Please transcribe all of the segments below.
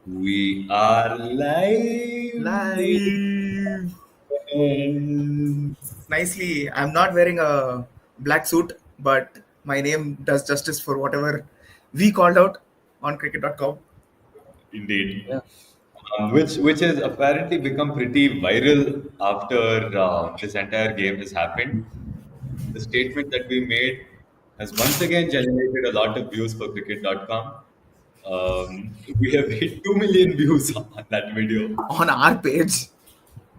We are live. Live. Nicely. I'm not wearing a black suit, but my name does justice for whatever we called out on cricket.com. Indeed. Yeah, Which has apparently become pretty viral after this entire game has happened. The statement that we made has once again generated a lot of views for cricket.com. We have hit 2 million views on that video. On our page.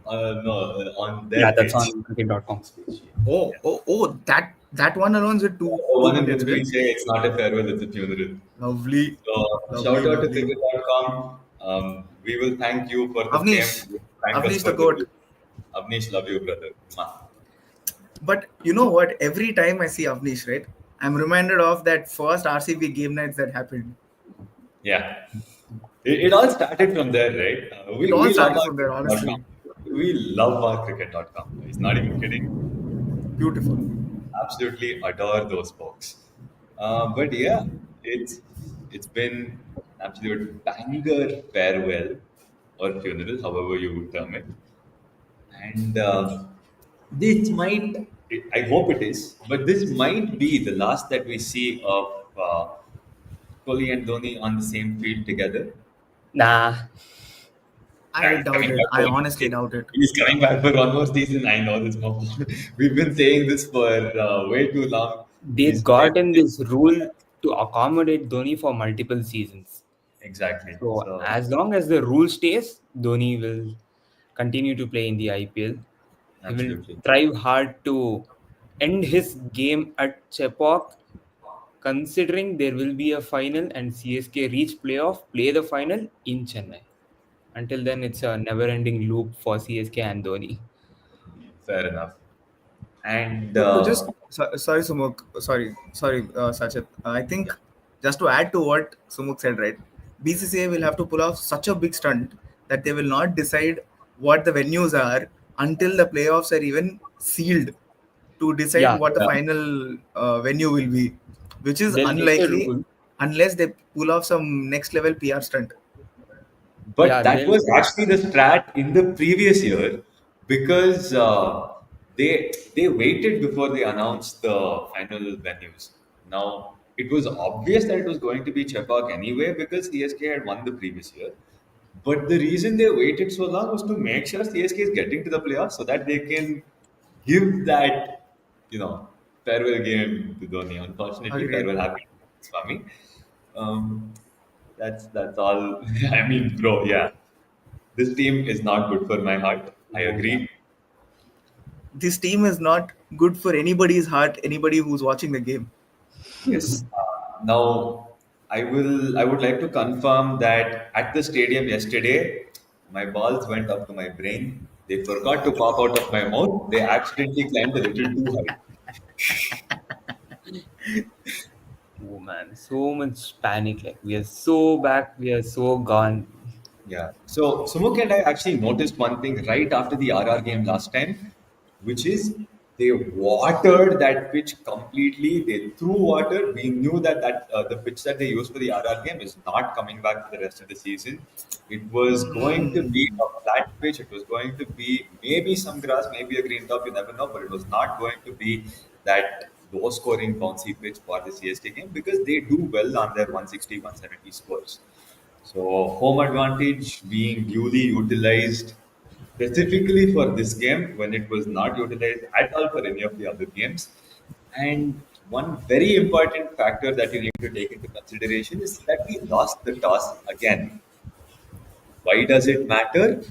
No, on yeah, their that's page. on cricket.com's page. Oh, oh, oh, that one alone with The two one in million, which is we it? say it's not a farewell, it's a funeral. Lovely. So Lovely, shout out to lovely. cricket.com. We will thank you for the fame. Avnish. You thank us Avnish for the the goat. views. Avnish, love you, brother. Mwah. But you know what? Every time I see Avnish, right, I'm reminded of that first RCB game nights that happened. Yeah, it all started from there, right? It all We love started our from there, cricket.com. honestly. We love our cricket.com. It's not even kidding. Beautiful. Absolutely adore those folks. But yeah, it's been absolute banger farewell or funeral, however you would term it. And this might, I hope it is, but this might be the last that we see of Kohli and Dhoni on the same field together. Nah, I He's doubt coming it. back I for one more honestly season. doubt it. He's coming back for one more season. I know this. We've been saying this for way too long. they He's going got in to this rule to accommodate Dhoni for multiple seasons. exactly. So So as long as the rule stays, Dhoni will continue to play in the IPL. He will absolutely. strive hard to end his game at Chepauk, considering there will be a final and CSK reach playoff, play the final in Chennai. Until then, it's a never-ending loop for CSK and Dhoni. Fair enough. And To just sorry, Sumuk. Sorry, Sachin. I yeah, think just to add to what Sumuk said, right? BCCA will have to pull off such a big stunt that they will not decide what the venues are until the playoffs are even sealed to decide Yeah, what the yeah. final venue will be, which is they'll make a unlikely rule. unless they pull off some next level PR stunt. But Yeah, that they'll. was actually the strat in the previous year because they waited before they announced the final venues. Now it was obvious that it was going to be Chepak anyway because CSK had won the previous year. But the reason they waited so long was to make sure CSK is getting to the playoffs so that they can give that, you know, farewell game to Dhoni. Unfortunately, Agreed. farewell happened for me. Um, that's all. I mean, bro, yeah, this team is not good for my heart. I Oh, yeah. agree. This team is not good for anybody's heart. Anybody who's watching the game. Yes. Now, I would like to confirm that at the stadium yesterday, my balls went up to my brain. They forgot to pop out of my mouth. They accidentally climbed a little too high. Oh man, so much panic. Like we are so back, we are so gone. Yeah. So Sumuk and I actually noticed one thing right after the RR game last time, which is they watered that pitch completely. They threw water. We knew that the pitch that they used for the RR game is not coming back for the rest of the season. It was going to be a flat pitch. It was going to be maybe some grass, maybe a green top. You never know, but it was not going to be that low scoring bouncy pitch for the CSK game because they do well on their 160, 170 scores. So home advantage being duly utilized specifically for this game when it was not utilized at all for any of the other games. And one very important factor that you need to take into consideration is that we lost the toss again. Why does it matter?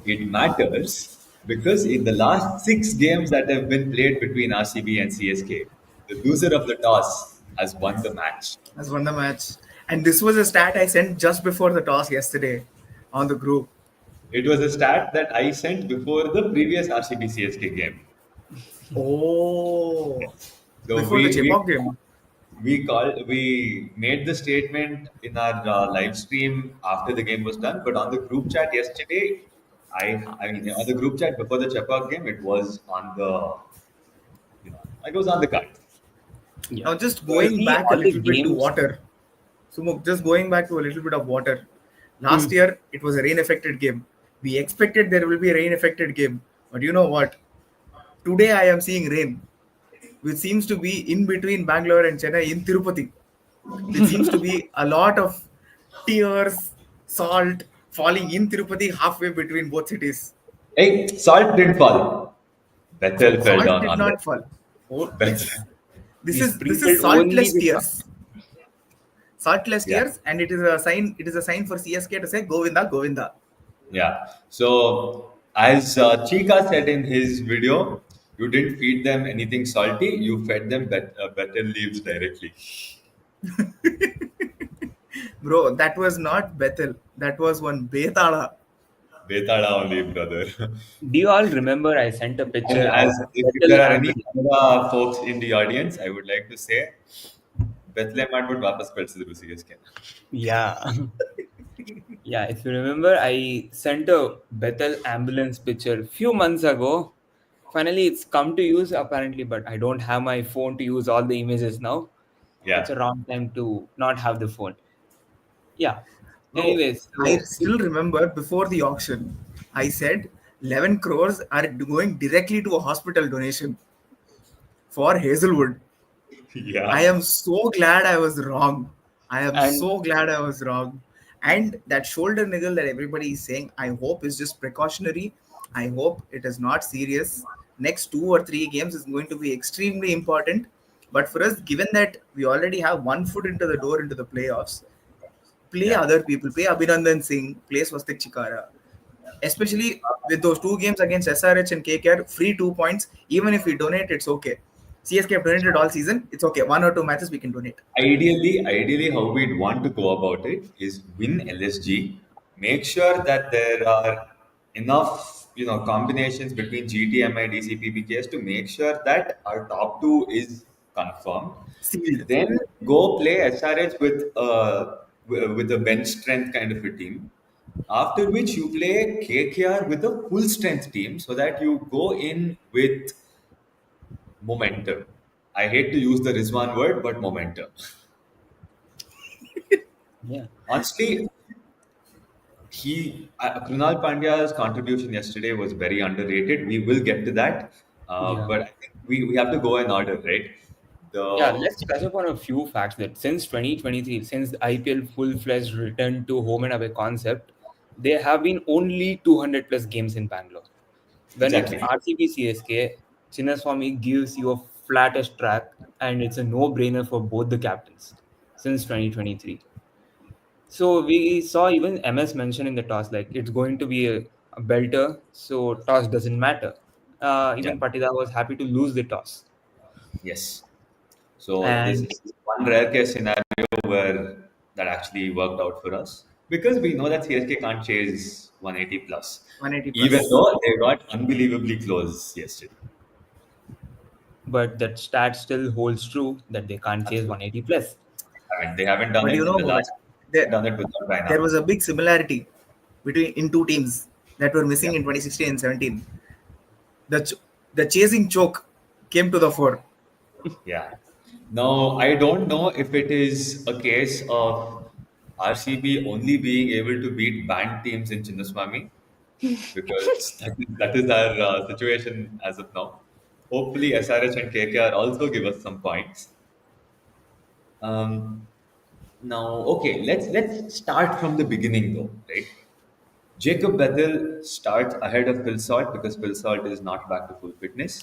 It matters because in the last 6 games that have been played between RCB and CSK, the loser of the toss has won the match. Has won the match. And this was a stat I sent just before the toss yesterday on the group. It was a stat that I sent before the previous RCB CSK game. Oh, So before the Chepok game. we made the statement in our live stream after the game was done, but on the group chat yesterday, I mean on the group chat before the Chepak game, it was on the it was on the card. Yeah. Now, just So going See back a all the little bit to games. water. So, just going back to a little bit of water. Last year, it was a rain affected game. We expected there will be a rain affected game. But you know what? Today I am seeing rain, which seems to be in between Bangalore and Chennai in Tirupati, which seems to be a lot of tears, salt falling in Tirupati halfway between both cities. Hey, salt didn't fall. Bethel fell Salt down did on them. not fall. Oh Bethel. yes, this We is sprinkled only saltless the sun. tears, saltless Yeah. tears, and it is a sign. It is a sign for CSK to say Govinda, Govinda. Yeah. So, as Chika said in his video, you didn't feed them anything salty, you fed them better leaves directly. Bro, that was not Bethel. That was one Betala. Betada only, brother. Do you all remember I sent a And picture as of if Bethel there are any ambulance? Kannada folks in the audience, I would like to say, Bethlehem would वापस कल्सिದ್ರು CSK. Yeah. Yeah, if you remember, I sent a Bethel ambulance picture few months ago. Finally, it's come to use apparently, but I don't have my phone to use all the images now. It's Yeah. a wrong time to not have the phone. Yeah. Bro, Anyways, I so still remember before the auction, I said 11 crores are going directly to a hospital donation for Hazelwood. I Yeah. am so glad I was wrong. I am and so glad I was wrong. And that shoulder niggle that everybody is saying, I hope is just precautionary. I hope it is not serious. Next 2 or 3 games is going to be extremely important. But for us, given that we already have one foot into the door into the playoffs, play Yeah. other people, play Abhinandan Singh, play Swastik Chikara. Especially with those 2 games against SRH and KKR, free 2 points. Even if we donate, it's okay. CSK have donated all season, it's okay. 1 or 2 matches we can donate. Ideally, how we'd want to go about it is win LSG, make sure that there are enough, combinations between GTMI, DCPBKs to make sure that our top two is confirmed. Sealed. Then go play SRH with a bench strength kind of a team. After which you play KKR with a full strength team so that you go in with momentum. I hate to use the Rizwan word, but momentum. yeah, Honestly, Krunal Pandya's contribution yesterday was very underrated. We will get to that, yeah. but I think we have to go in order, right? Yeah, The let's touch upon a few facts that since 2023, since the IPL full-fledged return to home and away concept, there have been only 200 plus games in Bangalore. When it's exactly. RCB CSK, Chinnaswamy gives you a flattest track, and it's a no-brainer for both the captains since 2023. So we saw even MS mention in the toss like it's going to be a belter, so toss doesn't matter. Yeah. Even Patida was happy to lose the toss, Yes. So this and is one rare case scenario where that actually worked out for us because we know that CSK can't chase 180 plus, 180 even plus. though they got unbelievably close yesterday. but that stat still holds true that they can't chase Absolutely. 180 plus. I mean, they haven't done But it you in the know what? last. There, Done it without there Raina. was a big similarity between in two teams that were Yeah. missing in 2016 and 17. The the chasing choke came to the fore. Yeah. Now, I don't know if it is a case of RCB only being able to beat banned teams in Chinnaswamy because that is our situation as of now. Hopefully, SRH and KKR also give us some points. Um, Now, okay, let's start from the beginning though, right? Jacob Bethel starts ahead of Phil Salt because Phil Salt is not back to full fitness,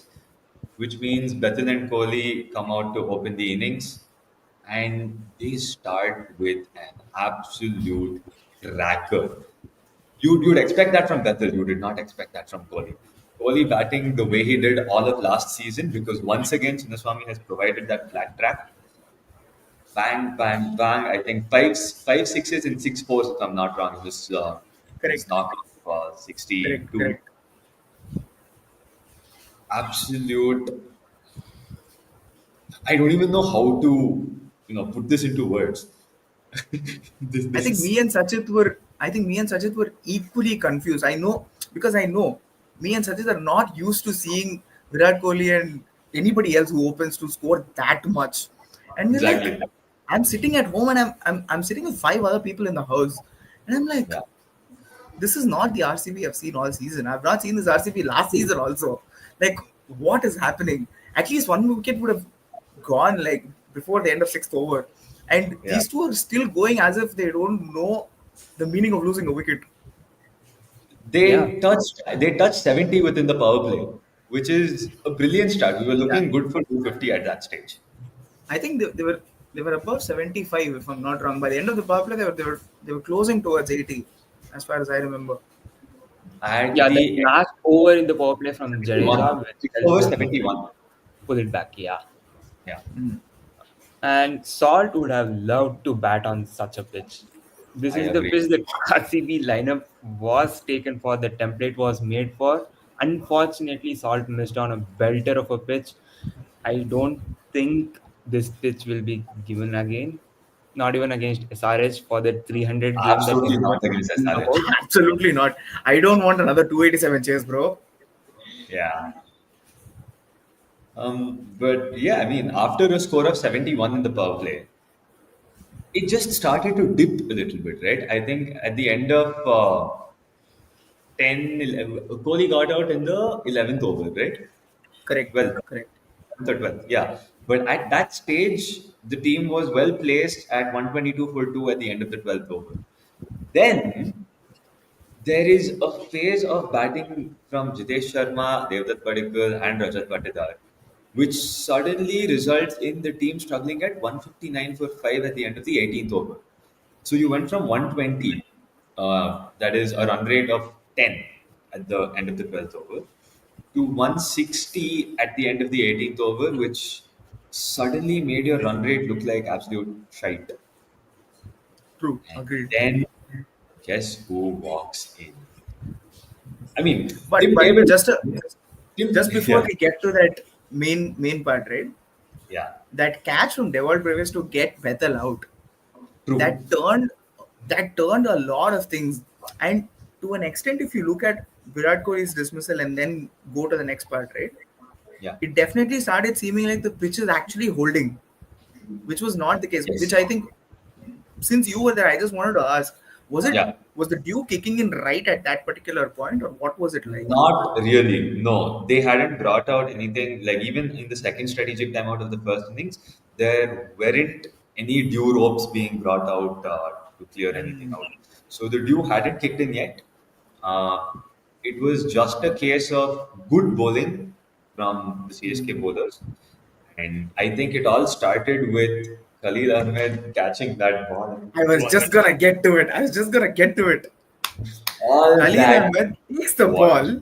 which means Bethel and Kohli come out to open the innings and they start with an absolute cracker. You'd expect that from Bethel. You did not expect that from Kohli. Kohli batting the way he did all of last season because once again Chinnaswamy has provided that flat track. Bang, bang, bang. I think five sixes and six fours, if I'm not wrong. His Correct. knock of Correct. 62. Correct. Absolute. I don't even know how to, put this into words. I This think is me and Sachit were. I think me and Sachit were equally confused. I know because I know me and Sachit are not used to seeing Virat Kohli and anybody else who opens to score that much. And we're like, exactly. I'm sitting at home and I'm sitting with 5 other people in the house, And I'm like, Yeah. this is not the RCB I've seen all season. I've not seen this RCB last season also. Like, what is happening? At least one wicket would have gone like before the end of sixth over. And Yeah. these two are still going as if they don't know the meaning of losing a wicket. Yeah. They touched 70 within the power play, which is a brilliant start. We were Yeah. looking good for 250 at that stage. I think they were above 75 if I'm not wrong. By the end of the power play, they were closing towards 80, as far as I remember. At Yeah, that the end, last over in the power play from 71. Jadeja, which 6 helped over them 71. pull it back. Yeah. Yeah. And Salt would have loved to bat on such a pitch. This I is the agree. pitch that RCB lineup was taken for, the template was made for. Unfortunately, Salt missed on a belter of a pitch. I don't think this pitch will be given again. Not even against SRH for the 300 game that Absolutely everyone not against is talking SRH. about. Absolutely not. I don't want another 287 chase, bro. Yeah. But yeah, I mean, after a score of 71 in the power play, it just started to dip a little bit, right? I think at the end of 10, 11, Kohli got out in the 11th over, right? Correct. Well, Correct. the 12th, yeah. But at that stage, the team was well placed at 122 for 2 at the end of the 12th over. Then there is a phase of batting from Jitesh Sharma, Devdutt Padikkal, and Rajat Patidar, which suddenly results in the team struggling at 159 for 5 at the end of the 18th over. So you went from 120, that is a run rate of 10 at the end of the 12th over, to 160 at the end of the 18th over, which suddenly made your run rate look like absolute shite. True. And Agreed. then guess who walks in? I mean, But Tim but David. just Tim, before yeah, we get to that main part, right? yeah, That catch from Devon Previous to get Bethel out, true. that turned that turned a lot of things. And to an extent, if you look at Virat Kohli's dismissal and then go to the next part, right? Yeah, It definitely started seeming like the pitch is actually holding, which was not the case. Which yes, I think, since you were there, I just wanted to ask: yeah. was the dew kicking in right at that particular point, or what was it like? Not really. No, they hadn't brought out anything. Like even in the second strategic timeout of the first innings, there weren't any dew ropes being brought out to clear anything out. So the dew hadn't kicked in yet. Uh, it was just a case of good bowling from the CSK bowlers, and I think it all started with Khalil Ahmed catching that ball and I was one just gonna get to it. I was just gonna get to it. all Khalil that Ahmed takes the water. ball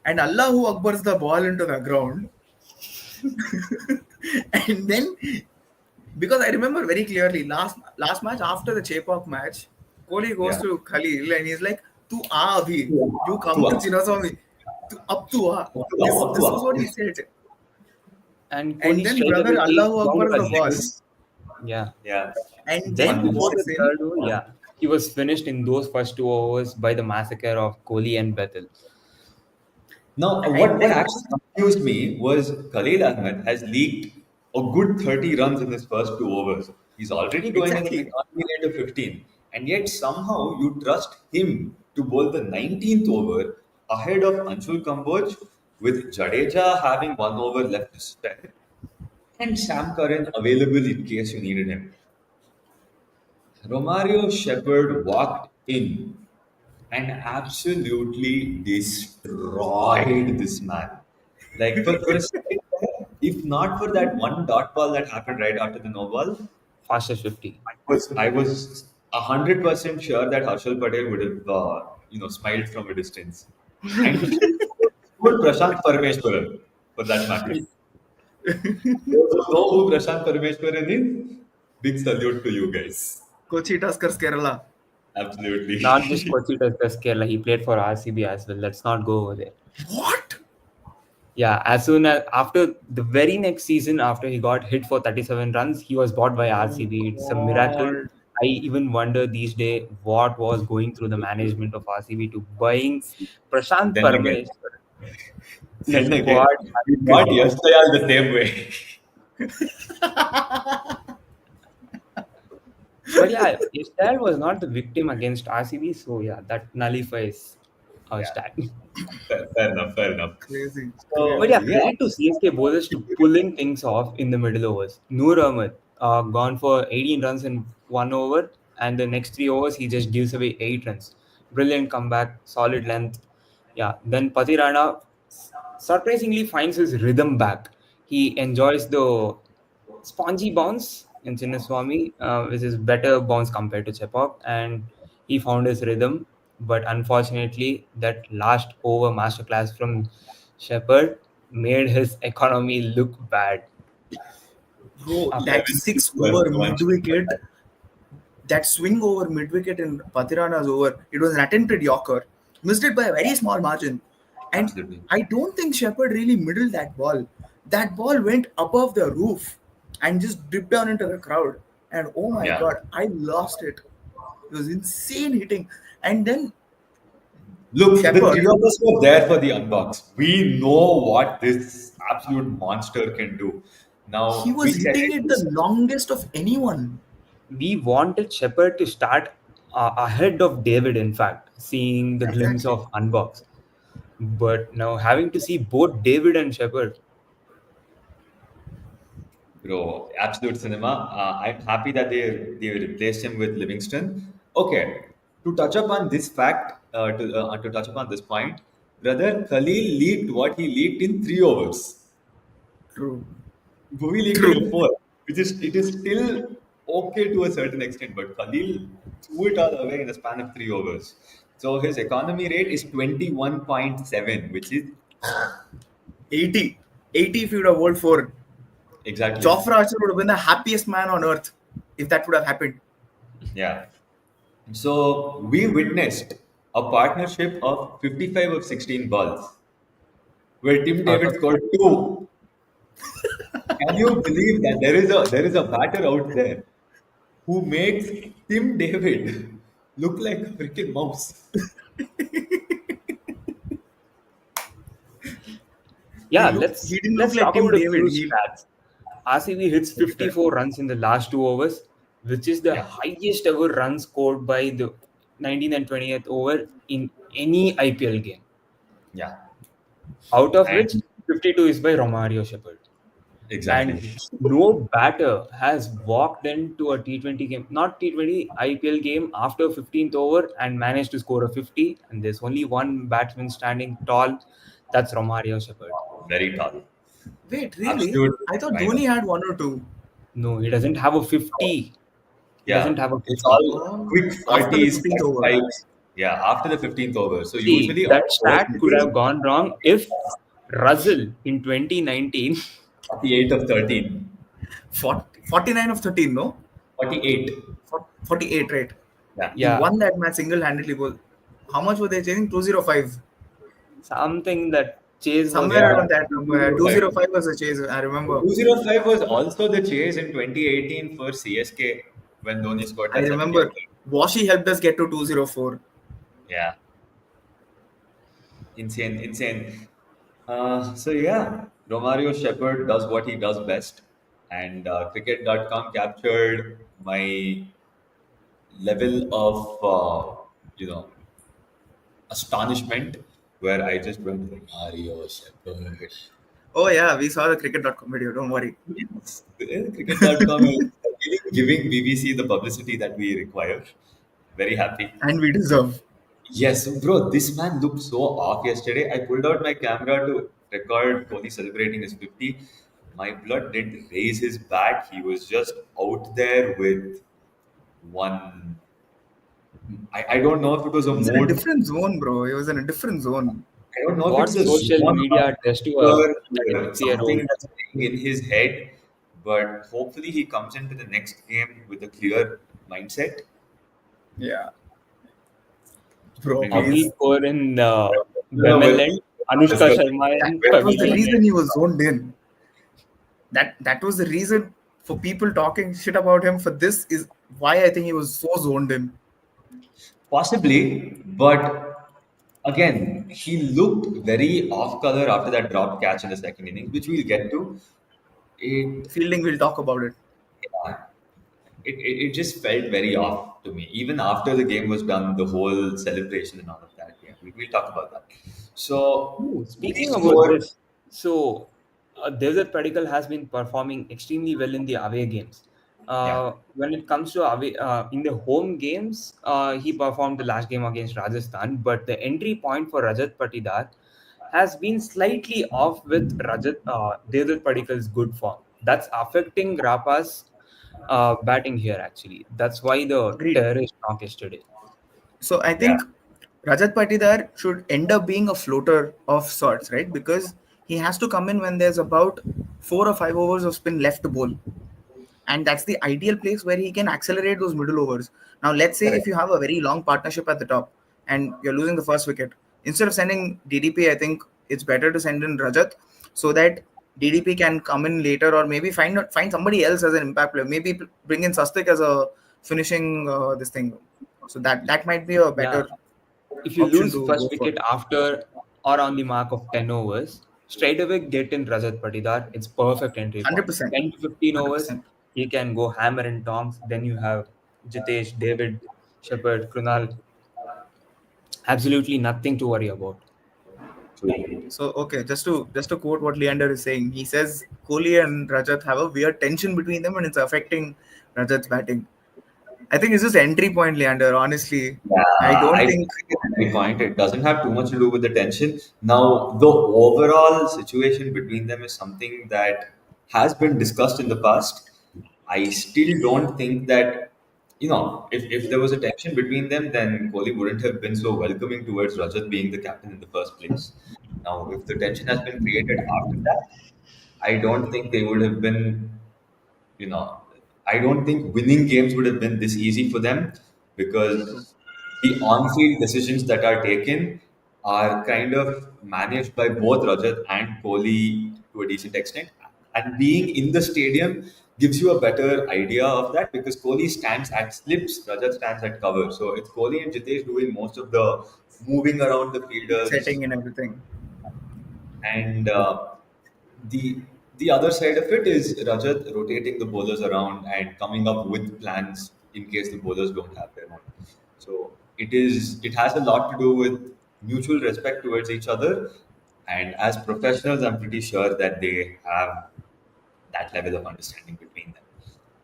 and Allahu Akbar's the ball into the ground. And then, because I remember very clearly last match after the Chepauk match, Kohli goes Yeah. to Khalil and he's like, "Tu aa abhi, you come to Tua. Chinnaswamy, tu aa." This was what he said. And And Kohli then straight brother away takes Allahu down Akbar for the ball, six. Yeah. Yeah. and Just then before the walks in. third over, yeah, he was finished in those first 2 overs by the massacre of Kohli and Bethel. Now, what, And what then actually confused me was Khalil Ahmed has leaked a good 30 runs in his first 2 overs. He's already going at an exactly. economy rate of 15. And yet somehow you trust him to bowl the 19th over ahead of Anshul Kamboj with Jadeja having 1 over left to spare and Sam Curran available in case you needed him. Romario Shepherd walked in and absolutely destroyed this man. Like for a second, if not for that one dot ball that happened right after the no ball, Fastest 50. I was 100% sure that Harshal Patel would have smiled from a distance. And good Prashant Parameshwaran for that matter. Those who know who Prashant Parameshwaran is, big salute to you guys. Kochi Tuskers Kerala. Not just Absolutely. Kochi Tuskers Kerala, he played for RCB as well. Let's not go over there. What? Yeah, as soon as after the very next season, after he got hit for 37 runs, he was bought by RCB. It's a miracle. God. I even wonder these days what was going through the management of RCB to buying Prashant Then again, Parameshwar in a then again, squad we having bought cricket. Yasdayal the same way. But yeah, Israel was not the victim against RCB, so yeah, that nullifies our Yeah, stat. fair enough, fair enough. Crazy, But So crazy. yeah, yeah, credit to CSK bowlers to pulling things off in the middle overs. Noor Ahmed gone for 18 runs in 1 over, and the next 3 overs he just gives away 8 runs. Brilliant comeback, solid length. Yeah, then Patirana surprisingly finds his rhythm back. He enjoys the spongy bounce in Chinnaswamy, which is better bounce compared to Chepauk, and he found his rhythm. But unfortunately, that last over masterclass from Shepard made his economy look bad. Bro, After that 70 six was over the one mid wicket, that swing over mid wicket in Patirana's over, it was an attempted Yorker. Missed it by a very small margin. And absolutely. I don't think Shepard really middled that ball. That ball went above the roof and just dipped down into the crowd. And oh my Yeah. god, I lost it. It was insane hitting. And then Look, the three Shepard, of us were there for the unbox. We know what this absolute monster can do. he Now we was said hitting it. it the longest of anyone. we wanted Shepard to start ahead of David, in fact, seeing the glimpse Exactly. of unbox. But now having to see both David and Shepard, Bro, absolute cinema. I'm happy that they replaced him with Livingston. Okay, to touch upon this fact, to touch upon this point, brother Khalil leaked what he leaked in 3 overs. True. Bhuvi leaked it in True. four, which is it is still okay to a certain extent, but Khalil threw it all away in a span of 3 overs. So his economy rate is 21.7, which is 80. 80 if you would have bowled four. exactly, Jofra Archer would have been the happiest man on earth if that would have happened. yeah. So we witnessed a partnership of 55 of 16 balls, where Tim out David of scored two. Can you believe that there is a batter out there who makes Tim David look like a freaking mouse? yeah, He didn't look let's like talk Tim about a David. few He stats. RCB hits 54 runs in the last 2 overs, which is the Yeah, highest ever run scored by the 19th and 20th over in any IPL game. yeah, Out of which and 52 is by Romario Shepherd. exactly. And no batter has walked into a T20 game, not T20 IPL game after 15th over and managed to score a 50. And there's only one batsman standing tall. That's Romario Shepherd. Very tall. wait, really? Absolute I thought rhino. Dhoni had one or two. No, he doesn't have a 50. He doesn't Yeah, have a it's 50. all quick After the 40s, 15th quick over. spikes. Yeah, after the 15th over. So See, usually that our stat could velocity have gone wrong if Russell in 2019, 48 of 13. 49 of 13, no? 48. 48, right? Yeah. He yeah, won that match single handedly. How much were they chasing? 205. something that Chase was Yeah, Somewhere not. around that number. 205. 205 was the chase, I remember. 205 was also the chase in 2018 for CSK when Dhoni scored I that 70 odd remember. run. Washi helped us get to 204. Yeah, insane, insane. So yeah, Romario Shepherd does what he does best, and Cricket.com captured my level of astonishment, where I just went Romario Shepherd. Oh, yeah, we saw the cricket.com video. Don't worry. Yes, Cricket.com is really giving BBC the publicity that we require. Very happy. And we deserve. Yes, bro, this man looked so off yesterday. I pulled out my camera to record Kohli celebrating his 50. My blood didn't raise his bat. He was just out there with one. I don't know if it was a He was in a mood. different zone, bro. He was in a different zone. I don't know if What it's a social zone media does to a or 33-year-old? something that's playing in his head, but hopefully he comes into the next game with a clear mindset. Yeah. Bro, Maybe Avneet please. Kaur in no, we'll Wimbledon, Anushka discuss Sharma in That was the it. Pavilion. reason he was zoned in. That was the reason for people talking shit about him for this is why I think he was so zoned in. Possibly, but again, he looked very off color after that drop catch in the second innings, which we'll get to. It Fielding, we'll talk about it. it just felt very off to me. Even after the game was done, the whole celebration and all of that. Yeah, we'll talk about that. So Ooh, they speaking about scored. this, so Desert Padikkal has been performing extremely well in the away games. Yeah, When it comes to away, in the home games, he performed the last game against Rajasthan, but the entry point for Rajat Patidar has been slightly off with Desert Padikkal's good form. That's affecting Rapa's batting here, actually. That's why the Agreed. terrorist knock yesterday. So I yeah, think Rajat Patidar should end up being a floater of sorts, right? Because he has to come in when there's about 4 or 5 overs of spin left to bowl. And that's the ideal place where he can accelerate those middle overs. Now, let's say if correct. you have a very long partnership at the top and you're losing the first wicket, instead of sending DDP, I think it's better to send in Rajat so that DDP can come in later, or maybe find somebody else as an impact player. Maybe bring in Sastik as a finishing this thing. So that might be a Yeah. better If you option lose to first go for. wicket after or on the mark of 10 overs, straight away get in Rajat Patidar. It's perfect entry point. 100%. 10 to 15 overs, 100%. he can go hammer and tongs. Then you have Jitesh, David, Shepard, Krunal. Absolutely nothing to worry about. True. So okay, just to quote what Leander is saying, he says Kohli and Rajat have a weird tension between them, and it's affecting Rajat's batting. I think it's just entry point, Leander. Honestly, Yeah, I don't I think. think it's a great point. It doesn't have too much to do with the tension. Now, the overall situation between them is something that has been discussed in the past. I still don't think that, if there was a tension between them, then Kohli wouldn't have been so welcoming towards Rajat being the captain in the first place. Now, if the tension has been created after that, I don't think they would have been, you know, I don't think winning games would have been this easy for them True. because the on-field decisions that are taken are kind of managed by both Rajat and Kohli to a decent extent. And being in the stadium gives you a better idea of that because Kohli stands at slips, Rajat stands at cover. So it's Kohli and Jitesh doing most of the moving around the fielders, Setting and everything. and the the other side of it is Rajat rotating the bowlers around and coming up with plans in case the bowlers don't have their own. So it has a lot to do with mutual respect towards each other, and as professionals, I'm pretty sure that they have that level of understanding between them.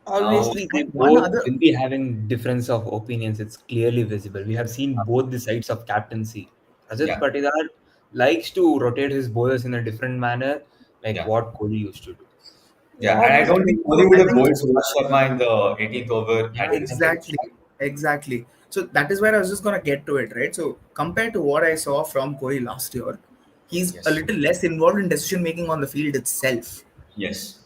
Now, Obviously, they And one both other, will be having difference of opinions. It's clearly visible. We have seen both the sides of captaincy. Rajat yeah, Patidar likes to rotate his bowlers in a different manner, like yeah, what Kohli used to do. yeah, and I don't obviously, think Kohli would I have think bowled Suraj Sharma in the 18th over Yeah, had he been getting. exactly, exactly. So that is where I was just gonna get to it, right? So compared to what I saw from Kohli last year, he's a Yes, little less involved in decision making on the field itself yes.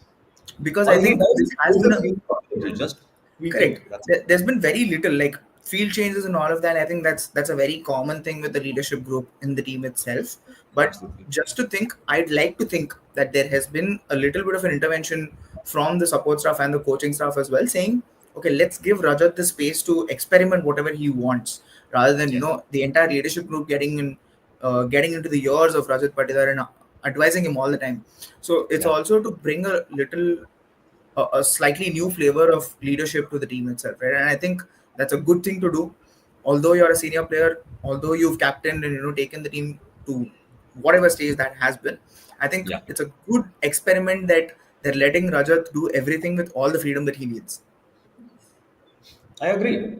because I All he think does this is has move been the a field a little, just tweak correct. it. That's There's been very little like field changes and all of that. I think that's a very common thing with the leadership group in the team itself. But absolutely. just to think, I'd like to think that there has been a little bit of an intervention from the support staff and the coaching staff as well, saying, okay, let's give Rajat the space to experiment whatever he wants, rather than Yes. the entire leadership group getting into the ears of Rajat Patidar and advising him all the time. So it's Yeah. also to bring a little a slightly new flavor of leadership to the team itself, right? And I think that's a good thing to do. Although you're a senior player, although you've captained and taken the team to whatever stage that has been, I think Yeah. it's a good experiment that they're letting Rajat do everything with all the freedom that he needs. I agree.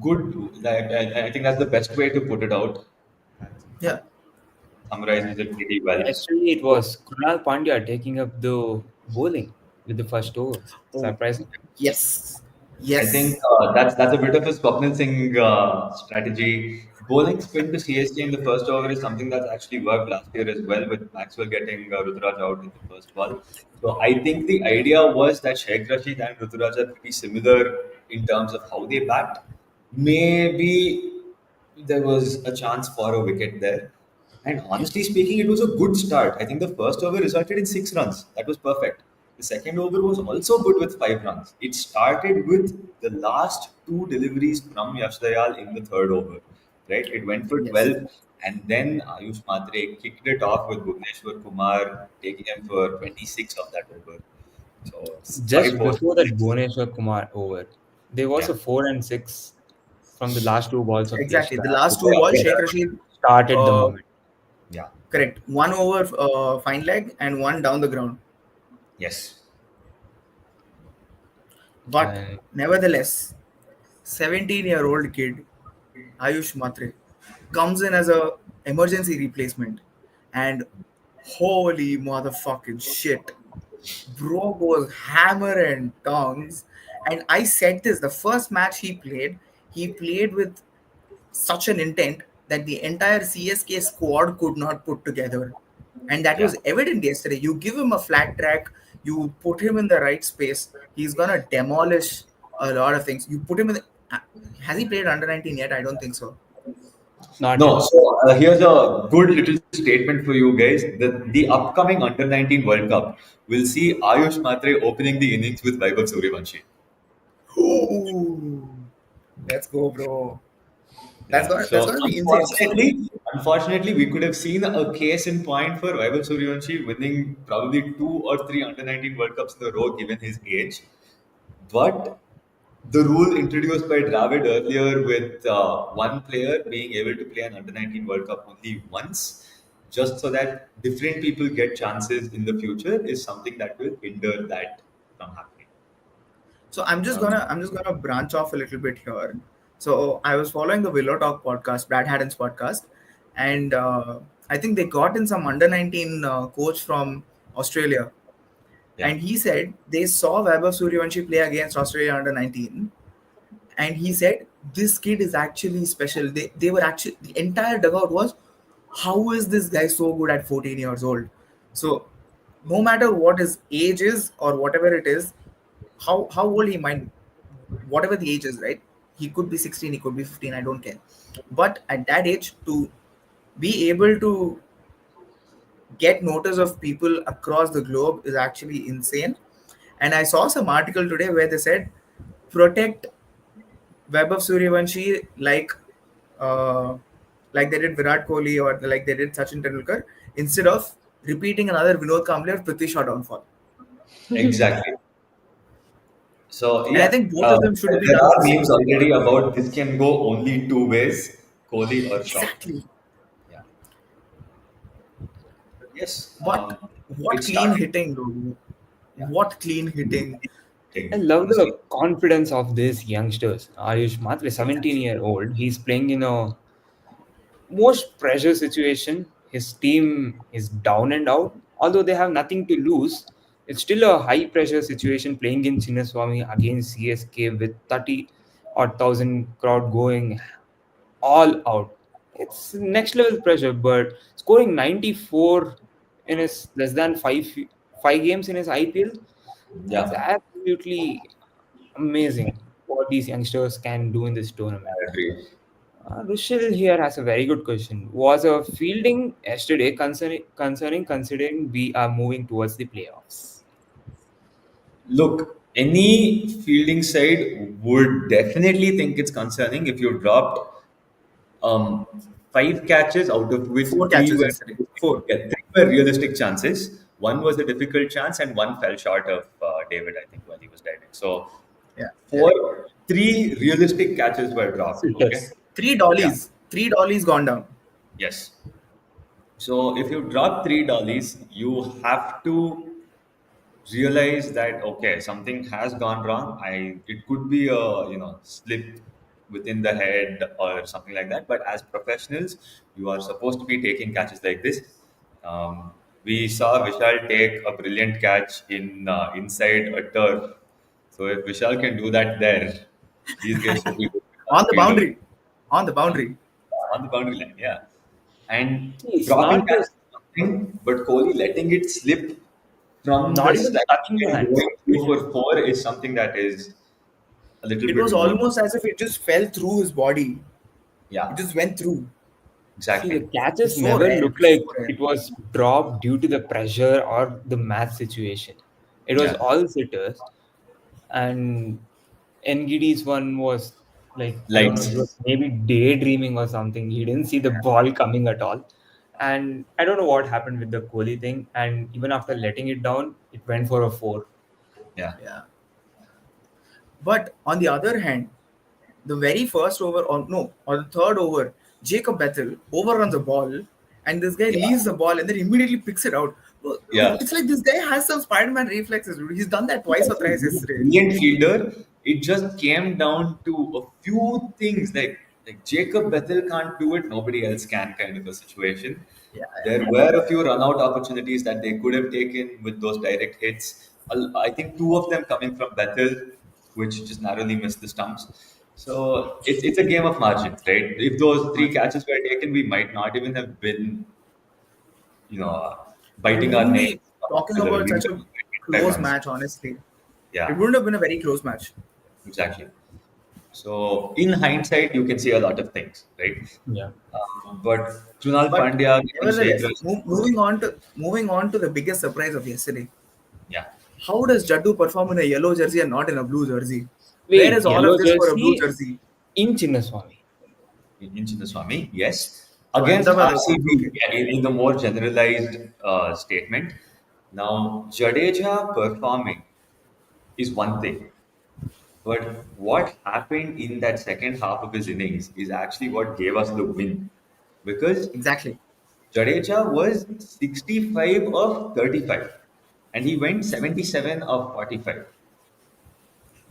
Good. I think that's the best way to put it out. Yeah. Summarizes it pretty well. yesterday it So, was Krunal Pandya taking up the bowling with the first overs. Oh, Surprising. yes, I think yes, that's a bit of a Swapnil Singh strategy. Bowling spin to CSK in the first over is something that's actually worked last year as well, with Maxwell getting Ruturaj out in the first ball. So I think the idea was that Sheikh Rashid and Ruturaj are pretty similar in terms of how they bat. Maybe there was a chance for a wicket there. And honestly speaking, it was a good start. I think the first over resulted in 6 runs. That was perfect. The second over was also good with 5 runs. It started with the last two deliveries from Yash Dayal in the third over. Right? It went for yes. 12, and then Ayush Matre kicked it off with Bhuvneshwar Kumar taking him for 26 of that over. So Just 5 plus 2 before that is Bhuvneshwar Kumar over, there was yeah. a 4 and 6 from the last two balls of Exactly. The Yashra. last two balls, Sheikh Rashid, Started the uh, moment. Yeah. correct. One over fine leg and one down the ground. Yes. But And nevertheless, 17-year-old kid Ayush Matre comes in as a emergency replacement, and holy motherfucking shit, bro goes hammer and tongs. And I said this: the first match he played with such an intent that the entire CSK squad could not put together. And that Yeah. was evident yesterday. You give him a flat track, you put him in the right space, he's gonna demolish a lot of things. You put him in the, has he played under 19 yet? I don't think so. not No, yet. so here's a good little statement for you guys. The upcoming Under 19 World Cup will see Ayush Matre opening the innings with Vaibhav Suryavanshi. Ooh, let's go, bro. Yeah. That's So gonna be insane. So unfortunately, we could have seen a case in point for Vaibhav Suryavanshi winning probably 2 or 3 Under 19 World Cups in a row, given his age. But the rule introduced by Dravid earlier with one player being able to play an Under 19 World Cup only once, just so that different people get chances in the future, is something that will hinder that from happening. I'm just gonna branch off a little bit here. So I was following the Willow Talk podcast, Brad Haddon's podcast, and I think they got in some under 19 coach from Australia, Yeah, and he said they saw Vaibhav Suryavanshi play against Australia under 19, and he said this kid is actually special. They were actually, the entire dugout was, how is this guy so good at 14 years old? So no matter what his age is or whatever it is, how old he might, whatever the age is, right? He could be 16, he could be 15, I don't care. But at that age, to be able to get notice of people across the globe is actually insane. And I saw some article today where they said protect Vaibhav Suryavanshi uh, like they did Virat Kohli or like they did Sachin Tendulkar, instead of repeating another Vinod Kamble or Prithvi Shaw downfall. exactly. So And I yeah, think both of them should be there done at are the same memes time. already about this can go only two ways: Kohli or Shaw. Exactly. Yeah, but yes, But it what clean started. hitting, dude. Yeah, What clean hitting. I thing, love honestly. the confidence of these youngsters. Ayush Matre, Exactly. 17-year-old, he's playing in a most pressure situation. His team is down and out. Although they have nothing to lose, it's still a high pressure situation playing in Chinnaswamy against CSK with 30 or 1,000 crowd going all out. It's next level pressure, but scoring 94 in his less than five games in his IPL, that's Yeah, absolutely amazing what these youngsters can do in this tournament. I agree. Rushil here has a very good question. Was a fielding yesterday considering we are moving towards the playoffs? Look, any fielding side would definitely think it's concerning if you dropped um, 5 catches, out of which Four three catches were yesterday. Four. yeah, three were realistic chances. One was a difficult chance, and one fell short of David, I think, while he was diving. So, Yeah. Yeah. four, three realistic catches were dropped. Okay. Sitters. Three Yeah. dollies. Three dollies gone down. Yes. So if you drop 3 dollies, you have to realize that okay, something has gone wrong. It could be a slip within the head or something like that. But as professionals, you are supposed to be taking catches like this. We saw Vishal take a brilliant catch in inside a turf. So if Vishal can do that there, these guys should be good On the field boundary. On the boundary. on the boundary line. Yeah, and See, it's dropping not catches just is something, but Kohli letting it slip from the not even strike touching the and hands. going 3 for 4 is something that is a little It bit was more. almost as if it just fell through his body. It Yeah, just went through. See, the exactly. catches It's so never rare. look So like rare. it was dropped due to the pressure or the match situation. It was Yeah, all sitters, and NGD's one was like I don't know, he was lights. maybe daydreaming or something. He didn't see the ball coming at all, and I don't know what happened with the Kohli thing. And even after letting it down, it went for a four. Yeah. Yeah. But on the other hand, the very first over, or no, or the third over, Jacob Bethel overruns the ball, and this guy Yeah. leaves the ball and then immediately picks it out. Bro, Yeah. it's like this guy has some Spider-Man reflexes, dude. He's done that twice or thrice He's a yesterday. brilliant fielder. It just came down to a few things like Jacob Bethel can't do it, nobody else can kind of a situation. Yeah, There were a few run out opportunities that they could have taken with those direct hits. I think two of them coming from Bethel, which just narrowly missed the stumps. So it's a game of margins, right? If those three yeah. catches were taken, we might not even have been, you know, We biting our wouldn't nails be amongst talking the level. about We would such have a been 25 close runs. match, honestly. It Yeah, wouldn't have been a very close match. exactly. So in hindsight, you can see a lot of things, right? Yeah. But Krunal But Pandya getting Sheikh nevertheless, Rashid, moving on to the biggest surprise of yesterday. yeah, How does Jaddu perform in a yellow jersey and not in a blue jersey? Where Wait, is all of yellow this for a blue jersey jersey? in Chinnaswamy. in Chinnaswamy, yes. Oh, Against Ahmedabad also. RCB, Okay. yeah, in the more generalized statement. Now, Jadeja performing is one thing, but what happened in that second half of his innings is actually what gave us the win. Because Exactly. Jadeja was 65 of 35 and he went 77 of 45.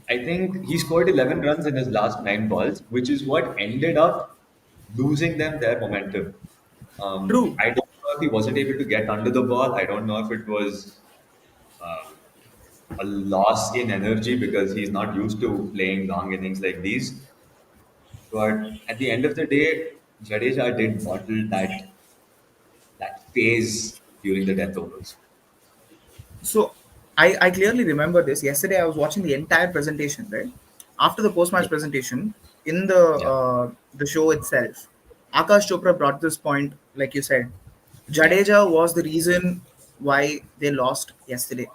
I think he scored 11 runs in his last nine balls, which is what ended up losing them their momentum. True. I don't know if he wasn't able to get under the ball. I don't know if it was a loss in energy because he's not used to playing long innings like these. But at the end of the day, Jadeja did bottle that phase during the death overs. So I clearly remember this. Yesterday I was watching the entire presentation, right? After the post-match presentation, in Yeah, the show itself, Akash Chopra brought this point, like you said. yeah, Jadeja was the reason why they lost yesterday.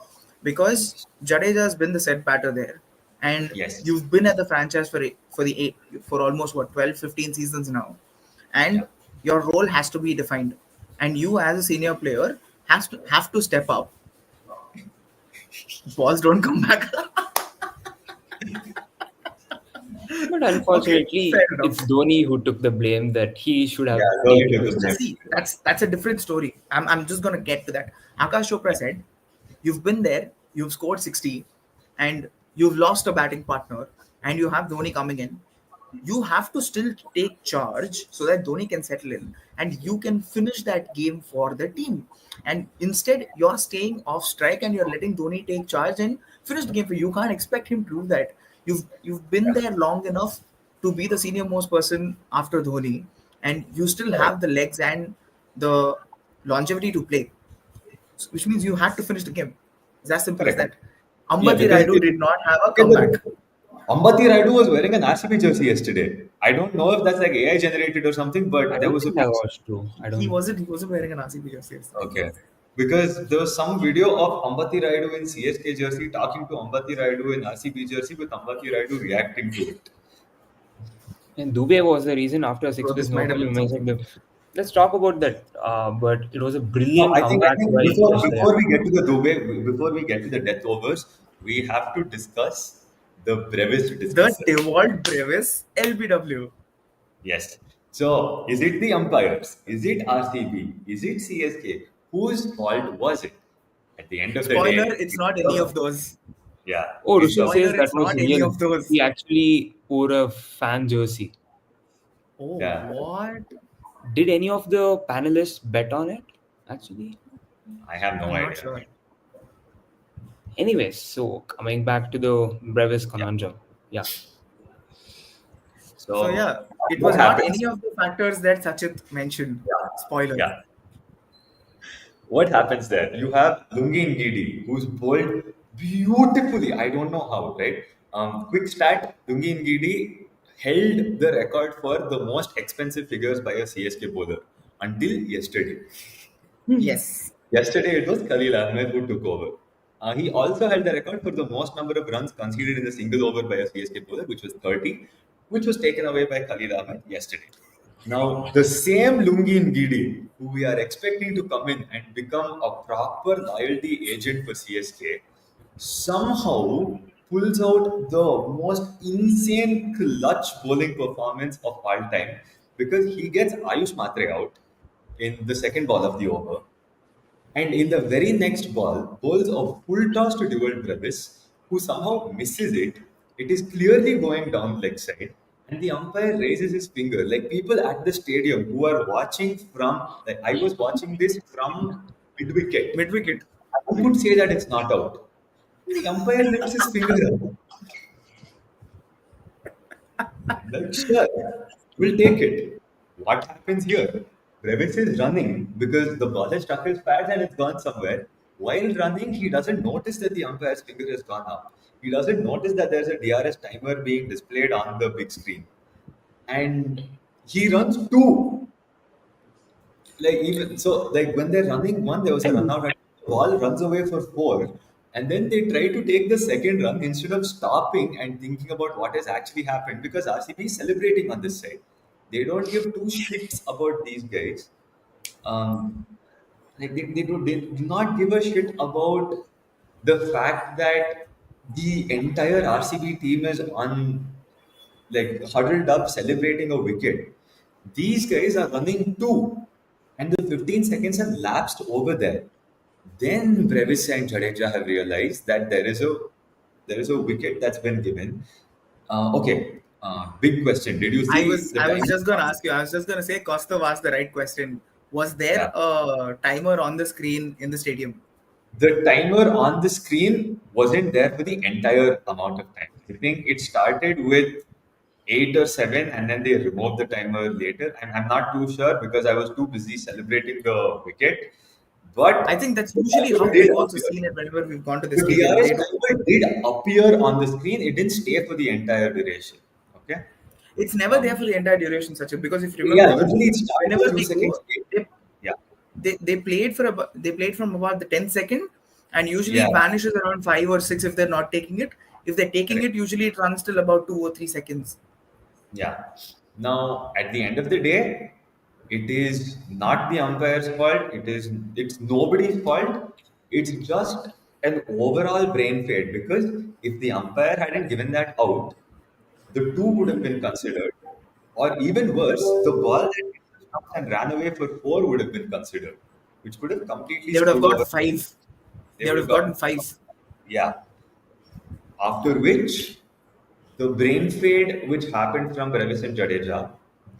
Because yes, Jadeja has been the set batter there. And yes, you've been at the franchise for almost what 12, 15 seasons now. yeah. And your role has to be defined. And you as a senior player have to step up. Balls don't come back. But Okay, fair unfortunately, it's enough. Dhoni who took the blame that he should Yeah, have Dhoni taken took those the blame. chances. See, that's a different story. I'm just gonna get to that. Akash Chopra Yeah, said, "You've been there, you've scored 60, and you've lost a batting partner, and you have Dhoni coming in. You have to still take charge so that Dhoni can settle in and you can finish that game for the team. And instead, you're staying off strike and you're letting Dhoni take charge and finish the game for you. You can't expect him to do that. You've been yeah, there long enough to be the senior most person after Dhoni, and you still correct, have the legs and the longevity to play, which means you had to finish the game. It's as simple as correct. that. Yeah, Ambati because Raidu did not have a look at comeback. Ambati Raidu was wearing an RCB jersey yesterday. I don't know if that's like AI generated or something, I but there don't was a think that picture. was true. I He don't. wasn't he wasn't wearing an RCB jersey yesterday. Okay. Because there was some video of Ambati Raidu in CSK jersey talking to Ambati Raidu in RCB jersey with Ambati Raidu reacting to it. And Dubey was the reason after a Bro, sixless this no might have ball. You been mentioned something. the. Let's talk about that. But it was a No, brilliant I comeback think by before Ashraya. we get to the Dubey, before we get to the death overs, we have to discuss the Brevis The dismissal. Devault Brevis LBW. Yes. So, is it the umpires? Is it RCB? Is it CSK? Whose fault was it? At the end of the Spoiler, day, it's not any of those. yeah, Oh, it's Rishi the says Spoiler, that it's was not any real. of those. He actually wore a fan jersey. Oh, yeah. what? Did any of the panelists bet on it? Actually. I have no I'm not idea. sure. Anyways, so coming back to the Brevis Yeah. conundrum. Yeah. So So, yeah, it what was not happens? any of the factors that Sachit mentioned. Yeah, Spoiler. yeah. What happens there? You have Lungi Ngidi, who's bowled beautifully. I don't know how, right? Quick stat: Lungi Ngidi held the record for the most expensive figures by a CSK bowler until yesterday. Yes. Yesterday, it was Khalil Ahmed who took over. He also held the record for the most number of runs conceded in a single over by a CSK bowler, which was 30, which was taken away by Khalil Ahmed yesterday. Now, the same Lungi Ngidi, who we are expecting to come in and become a proper loyalty agent for CSK, somehow pulls out the most insane clutch bowling performance of all time because he gets Ayush Matre out in the second ball of the over. And in the very next ball, bowls a full toss to Dewald Brevis, who somehow misses it. It is clearly going down leg side, and the umpire raises his finger. Like people at the stadium who are watching from, like I was watching this from mid Mid wicket. wicket. I could say that it's not out. The umpire lifts his finger up. Like, sure, we'll take it. What happens here? Brevis is running because the ball has struck his pads and it's gone somewhere. While running, he doesn't notice that the umpire's finger has gone up. He doesn't notice that there's a DRS timer being displayed on the big screen. And he runs two. Like even so, like when they're running one, there was a run And out and the ball runs away for four. And then they try to take the second run instead of stopping and thinking about what has actually happened because RCB is celebrating on this side. They don't give two shits about these guys. Um, like they do not give a shit about the fact that the entire RCB team is on like huddled up celebrating a wicket. These guys are running two, and the 15 seconds have lapsed over there. Then Brevis and Jadeja have realized that there is a wicket that's been given. Okay, big question. Did you I see was the I was time? just gonna ask you. I was just gonna say Kostov asked the right question. Was Yeah. there a timer on the screen in the stadium? The timer on the screen wasn't there for the entire amount of time. I think it started with 8 or 7, and then they removed the timer later. I'm not too sure because I was too busy celebrating the wicket. I But think that's the usually how timer did we've also appear. seen it whenever we've gone to the The stadium. DRS They don't. timer did appear on the screen. It didn't stay for the entire duration. Okay. It's never there Um, for the entire duration, Sachin. Because if you yeah, remember, usually it starts whenever a few they seconds go, late. they Yeah. they played for about they played from about the 10 second, and usually Yeah. it vanishes around 5 or 6 if they're not taking it. If they're taking Correct. it, usually it runs till about 2 or 3 seconds. Yeah. Now, at the end of the day, it is not the umpire's fault. It's nobody's fault. It's just an overall brain fade because if the umpire hadn't given that out, the two would have been considered, or even worse, the ball that hit the stumps and ran away for four would have been considered, which could have completely They would have screwed got over. five. They They would would have have gotten gotten, five. yeah. After which, the brain fade which happened from Brevis and Jadeja,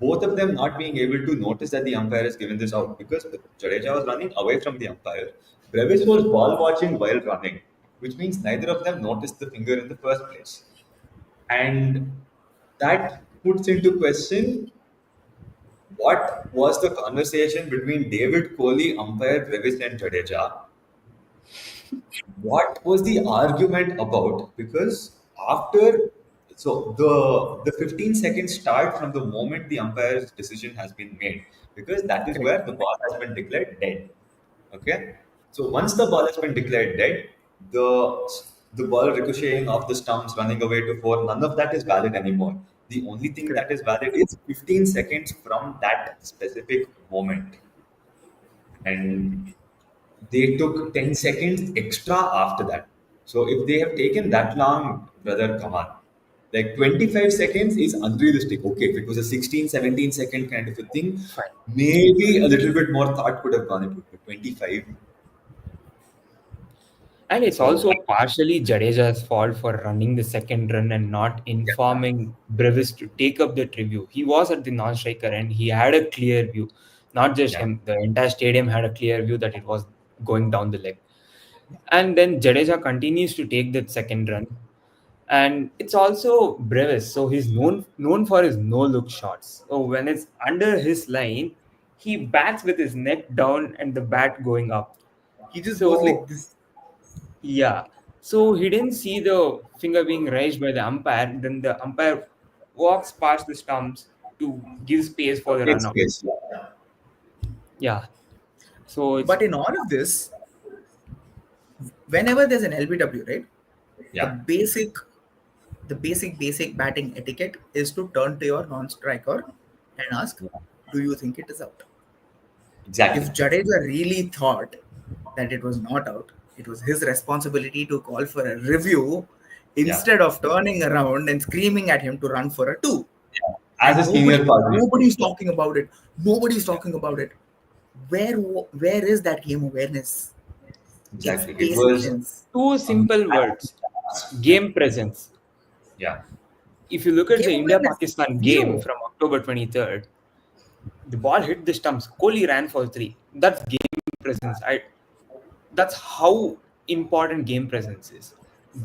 both of them not being able to notice that the umpire has given this out because Jadeja was running away from the umpire. Brevis was ball watching while running, which means neither of them noticed the finger in the first place. And that puts into question what was the conversation between David Kohli, umpire Brevis, and Jadeja. What was the argument about? Because after the 15 seconds start from the moment the umpire's decision has been made, because that is Correct. where the ball has been declared dead. Okay, so once the ball has been declared dead, the ball ricocheting off the stumps, running away to four, none of that is valid anymore. The only thing that Correct. is valid is 15 seconds from that specific moment, and they took 10 seconds extra after that. So if they have taken that long, brother, come on. Like 25 seconds is unrealistic. Okay, if it was a 16, 17-second kind of a thing, fine. maybe a little bit more thought could have gone into it. But 25. And it's So, also partially Jadeja's fault for running the second run and not yeah, informing Brevis to take up that review. He was at the non-striker and he had a clear view. Not just yeah, him, the entire stadium had a clear view that it was going down the leg. And then Jadeja continues to take that second run. And it's also Brevis, so he's known for his no-look shots. So when it's under his line, he bats with his neck down and the bat going up. He just goes like So this. yeah. So he didn't see the finger being raised by the umpire. Then the umpire walks past the stumps to give space for the take run out. space. Yeah, Yeah. So it's But in all of this, whenever there's an LBW, right? The yeah, basic, the basic batting etiquette is to turn to your non-striker and ask, yeah. "Do you think it is out?" Exactly. If Jadeja really thought that it was not out, it was his responsibility to call for a review Yeah. instead of turning around and screaming at him to run for a two. Yeah. As And a senior partner. nobody's talking about it. Nobody's Yeah. talking about it. Where is that game awareness? It's Exactly. It basic was sense. Two a simple massive words: task. Yeah. game presence. Yeah. If you look at Game the India awareness Pakistan game zero. from October 23rd, the ball hit the stumps. Kohli ran for three. That's game presence. That's how important game presence is.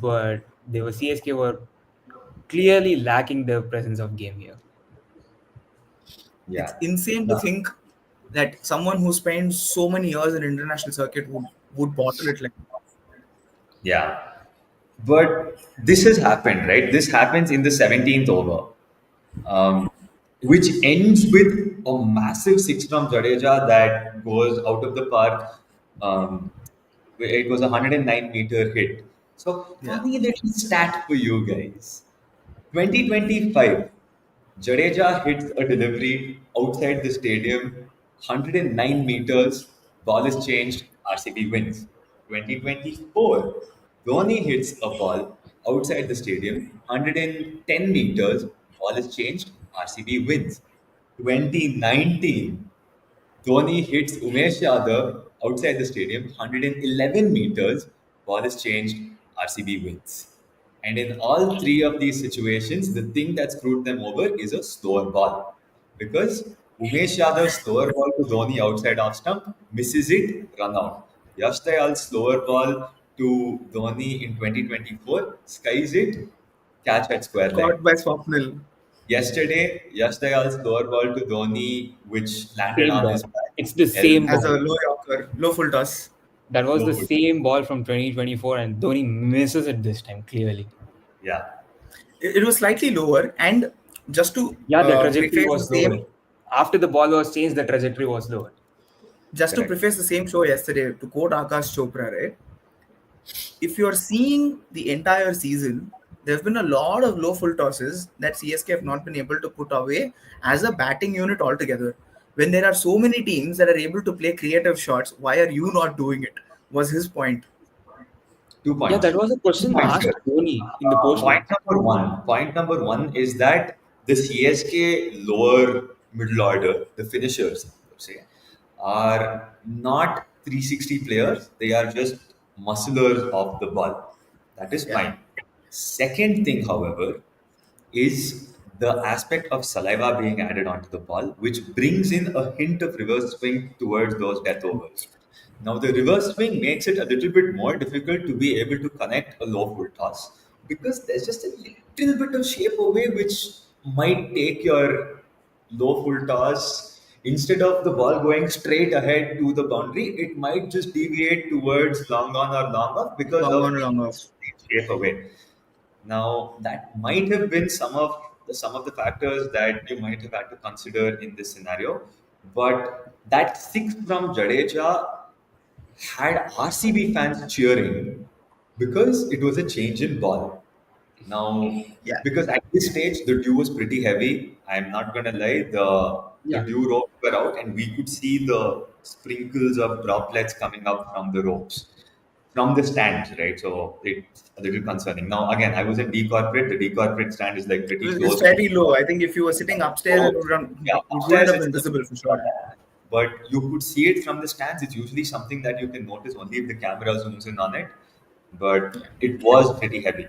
But they were CSK were clearly lacking the presence of game here. It's Yeah. insane to No. think that someone who spends so many years in international circuit would bottle it like Yeah. But this has happened, right? This happens in the 17th over, um, which ends with a massive six from Jadeja that goes out of the park. Um, it was a 109-meter hit. So, yeah. funny little stat for you guys. 2025, Jadeja hits a delivery outside the stadium, 109 meters, ball is changed, RCB wins. 2024, Dhoni hits a ball outside the stadium, 110 meters, ball is changed, RCB wins. 2019, Dhoni hits Umesh Yadav outside the stadium, 111 meters, ball is changed, RCB wins. And in all three of these situations, the thing that screwed them over is a slower ball. Because Umesh Yadav's slower ball to Dhoni outside off stump misses it, run out. Yash Dayal's slower ball to Dhoni in 2024 skies it, catch at square leg. Caught by Swapnil. Yesterday, Yash Dayal's lower ball to Dhoni, which landed Same on ball. his back, It's the held same As ball. a low Yorker, low full toss. That was low the foot. same ball from 2024, and Dhoni misses it this time clearly. Yeah, It was slightly lower, and just to Yeah, the trajectory preface the was lower. same, After the ball was changed, the trajectory was lower. correct. show yesterday, to quote Akash Chopra, right? If you're seeing the entire season, there have been a lot of low full tosses that CSK have not been able to put away as a batting unit altogether. When there are so many teams that are able to play creative shots, why are you not doing it? Was his point. Two Yeah, points. that was a Two question points asked here. Dhoni in the post Point match. number one. Point number one is that the CSK lower middle order, the finishers, I would say, are not 360 players. They are just musclers of the ball. That is Yeah. fine. Second thing, however, is the aspect of saliva being added onto the ball, which brings in a hint of reverse swing towards those death overs. Now, the reverse swing makes it a little bit more difficult to be able to connect a low full toss because there's just a little bit of shape away which might take your low full toss. Instead of the ball going straight ahead to the boundary, it might just deviate towards long on or long off because Long of on, long off. shape away. Now, that might have been some of the factors that you might have had to consider in this scenario, but that six from Jadeja had RCB fans cheering because it was a change in ball. Now, Yeah. because at this stage the dew was pretty heavy, I'm not gonna lie, the Yeah. dew ropes were out and we could see the sprinkles of droplets coming up from the ropes, from the stands, right? So it's a little concerning. Now, again, I was in D corporate. The D corporate stand is like pretty It's close to. fairly low. I think if you were sitting upstairs, So, yeah, it wouldn't upstairs have it's been just, visible for sure. but you could see it from the stands. It's usually something that you can notice only if the camera zooms in on it. But it was pretty heavy.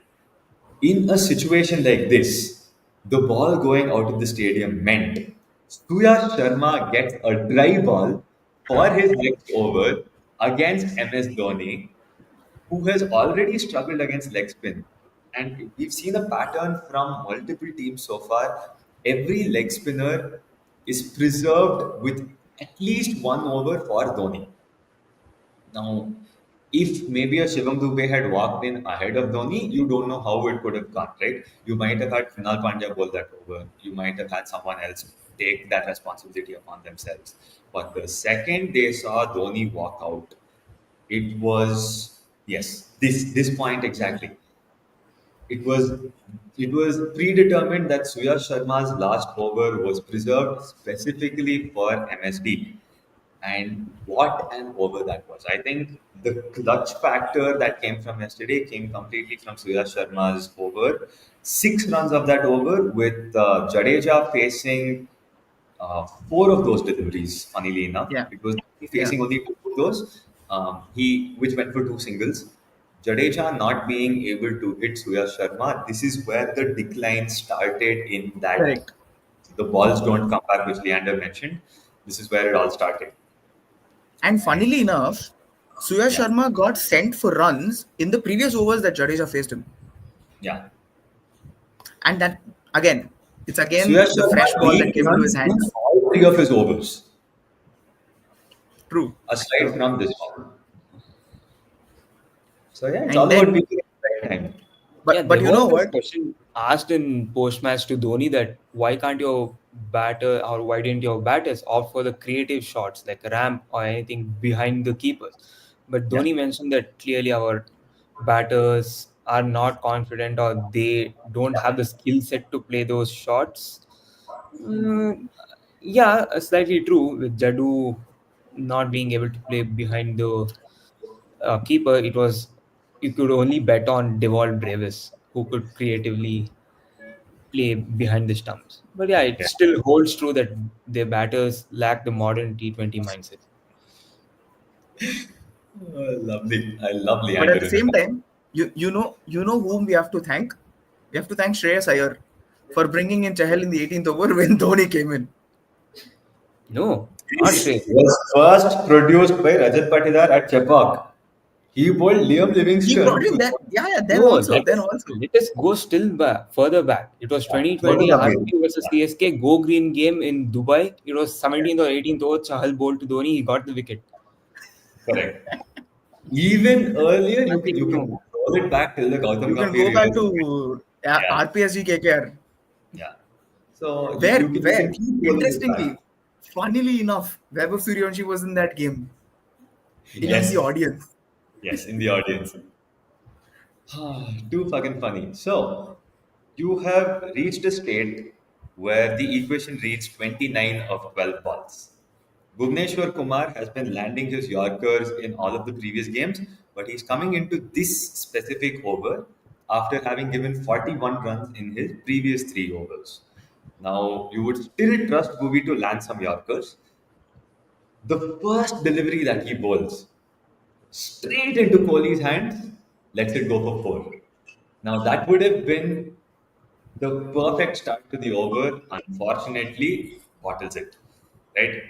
In a situation like this, the ball going out of the stadium meant Surya Sharma gets a dry ball for his next over against MS Dhoni, who has already struggled against leg spin. And we've seen a pattern from multiple teams so far. Every leg spinner is preserved with at least one over for Dhoni. Now, if maybe a Shivam Dubey had walked in ahead of Dhoni, you don't know how it could have gone, right? You might have had Kunal Pandya bowl that over. You might have had someone else take that responsibility upon themselves. But the second they saw Dhoni walk out, it was yes, this point exactly. It was it was predetermined that Surya Sharma's last over was preserved specifically for MSD. And what an over that was. I think the clutch factor that came from yesterday came completely from Surya Sharma's over. 6 runs of that over with Jadeja facing four of those deliveries, funnily enough, Yeah, because yeah, facing only two of those, he which went for two singles. Jadeja not being able to hit Surya Sharma, this is where the decline started in that correct. the balls don't come back, which Leander mentioned. This is where it all started. And And funnily enough, Surya yeah, Sharma got sent for runs in the previous overs that Jadeja faced him. yeah. And that, again, it's Surya again the Sharma fresh ball that leaked came into his runs in hands. all three of his overs, True, aside true. from this one. So yeah, it's And all about then, picking at the right time. Yeah, but there you was know this what? question asked in post match to Dhoni that why can't your batter or why didn't your batters opt for the creative shots like a ramp or anything behind the keepers? But Yeah. Dhoni mentioned that clearly our batters are not confident or they don't have the skill set to play those shots. Mm, yeah, slightly true with Jadu not being able to play behind the keeper. It was you could only bet on Deval Brevis, who could creatively play behind the stumps. But yeah, it Yeah. still holds true that their batters lack the modern T20 mindset. Lovely. I love But at Leander the in the same time, you know whom we have to thank. We have to thank Shreyas Iyer for bringing in Chahal in the 18th over when Dhoni came in. No, not This Shrey. was first produced by Rajat Patidar at Chepauk. He bowled Liam He brought Livingston in to that. Yeah, yeah. Then No, also, then also. let us go still back, further back. It was go to 2020 the main. RCB versus CSK Go Green game in Dubai. It was 17th or 18th over. Chahal bowled to Dhoni. He got the wicket. Correct. Even earlier, Nothing you can new. roll it back till the Gautam You can Gambhir go back realization. to Yeah, RPSG KKR, yeah. So you can where keep rolling it back. interestingly, funnily enough, Vaibhav Suryavanshi was in that game in the Yes, audience. yes, in the audience. Too fucking funny. So, you have reached a state where the equation reads 29 of 12 balls. Bhuvneshwar Kumar has been landing his Yorkers in all of the previous games, but he's coming into this specific over after having given 41 runs in his previous 3 overs. Now, you would still trust Bhuvi to land some Yorkers. The first delivery that he bowls straight into Kohli's hands, lets it go for four. Now that would have been the perfect start to the over. Unfortunately, bottles it. Right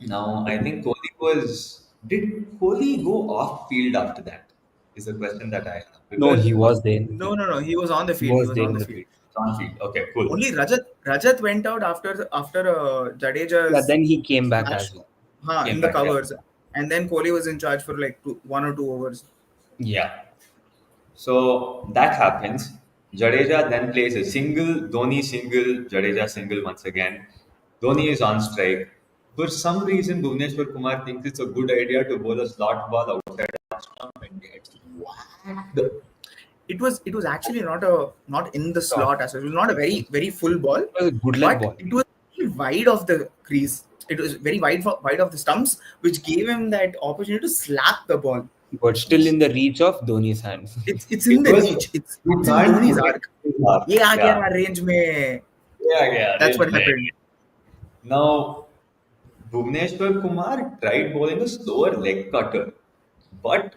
now, I think Kohli was. Did Kohli go off field after that? Is the question that I have No, because he was there in the No, field. no, no. He was on the He field. He was was there on in the the field. field. it's on field. Okay, cool. Only Rajat went out after Yeah, Jadeja's then he came back smash, as well. Came in the back. Yeah. covers, and then Kohli was in charge for like 1 or 2 overs. Yeah. So that happens. Jadeja then plays a single, Dhoni single, Jadeja single once again. Dhoni is on strike. For some reason, Bhuvneshwar Kumar thinks it's a good idea to bowl a slot ball outside the stump and gets whacked. It was actually not in the slot as well. It was not a very full ball, It was a good leg but ball, it was very wide of the crease. It was very wide of the stumps, which gave him that opportunity to slap the ball. but still in the reach of Dhoni's hands. It's in the Because reach. It's you it's in can't Dhoni's protect arc. his mark. ये आ Yeah. गया range में. Yeah, yeah, That's range what man. happened. Now, Bhuvneshwar Kumar tried bowling a slower leg cutter, but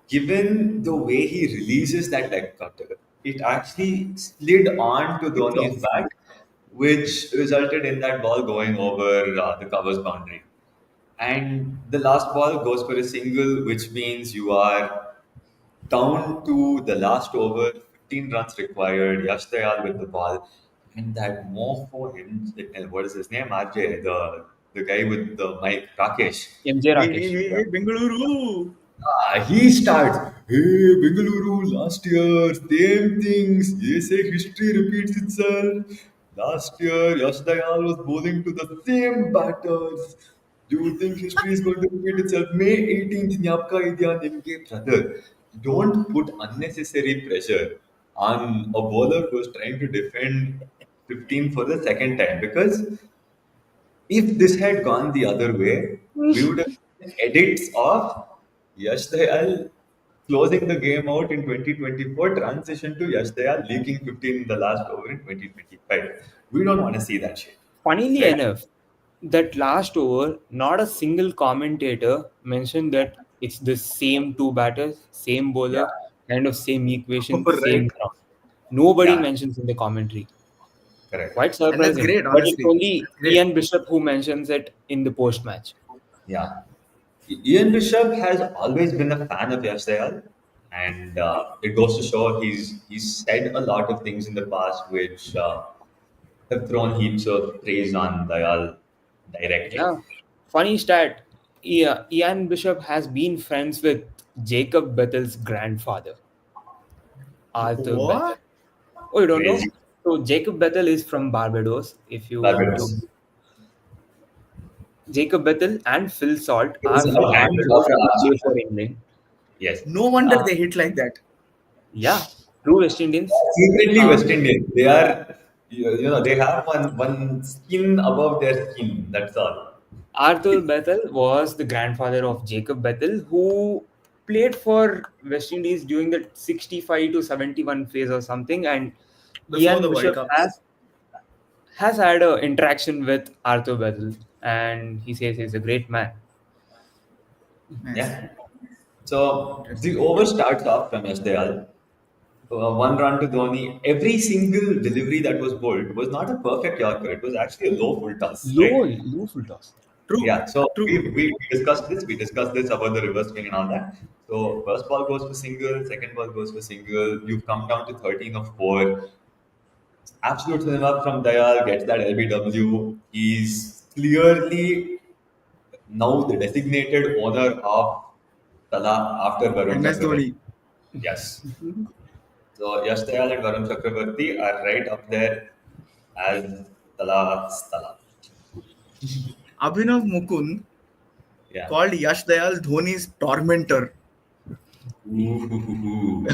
given the way he releases that leg cutter, it actually slid on to It's Dhoni's off. back, which resulted in that ball going over the covers boundary. And the last ball goes for a single, which means you are down to the last over, 15 runs required. Yash Dayal with the ball, and that mofo him. What is his name? RJ, the guy with the mic, Rakesh. MJ Hey, hey, Rakesh. hey, hey, Bengaluru. He starts, hey, Bengaluru last year, same things. They say history repeats itself. Last year, Yash Dayal was bowling to the same batters. Do you think history is going to repeat itself? May 18th, Nyapka Idya Nimke, brother. Don't put unnecessary pressure on a bowler who's trying to defend 15 for the second time because If this had gone the other way, we would have seen edits of Yash Dayal closing the game out in 2024, transition to Yash Dayal leaking 15 in the last over in 2025. We don't want to see that shit. Funnily Right? enough, that last over, not a single commentator mentioned that it's the same two batters, same Yeah, bowler, kind of same equation, Right. same ground. Nobody yeah, mentions in the commentary. correct. Quite And that's surprising. great, But it's honestly. only That's great. Ian Bishop who mentions it in the post match. Yeah. Ian Bishop has always been a fan of Yash Dayal, and it goes to show he's said a lot of things in the past which have thrown heaps of praise on Dayal directly. Yeah. Funny stat, Ian Bishop has been friends with Jacob Bethel's grandfather, Arthur Bethel. What? Oh, you don't know? Crazy. So Jacob Bethel is from Barbados. If you don't, Barbados. Jacob Bethel and Phil Salt His are from grandfather, Barbados who play for England. yes. No wonder Uh, they hit like that. yeah, true West Indians. Secretly Uh, West Indian. They are, they have one skin above their skin. That's all. Arthur Bethel was the grandfather of Jacob Bethel, who played for West Indies during the 65 to 71 phase or something. And Before Ian the World Bishop Cups. has had an interaction with Arthur Bethel, and he says he's a great man. Nice. Yeah. So the Interesting. over starts off from Yashdayal. One run to Dhoni. Every single delivery that was bowled was not a perfect Yorker. It was actually a low full toss, Low, right? low full toss. True. Yeah. So True. we discussed this. We discussed this about the reverse swing and all that. So first ball goes for single, second ball goes for single. You've come down to 13 of 4. Absolute cinema from Dayal gets that LBW. He's clearly now the designated owner of Tala after Varun MS Chakravarti. Dhoni. Yes. So Yash Dayal and Varun Chakravarti are right up there as Tala's Tala. Abhinav Mukund Yeah. called Yash Dayal Dhoni's tormentor. Ooh.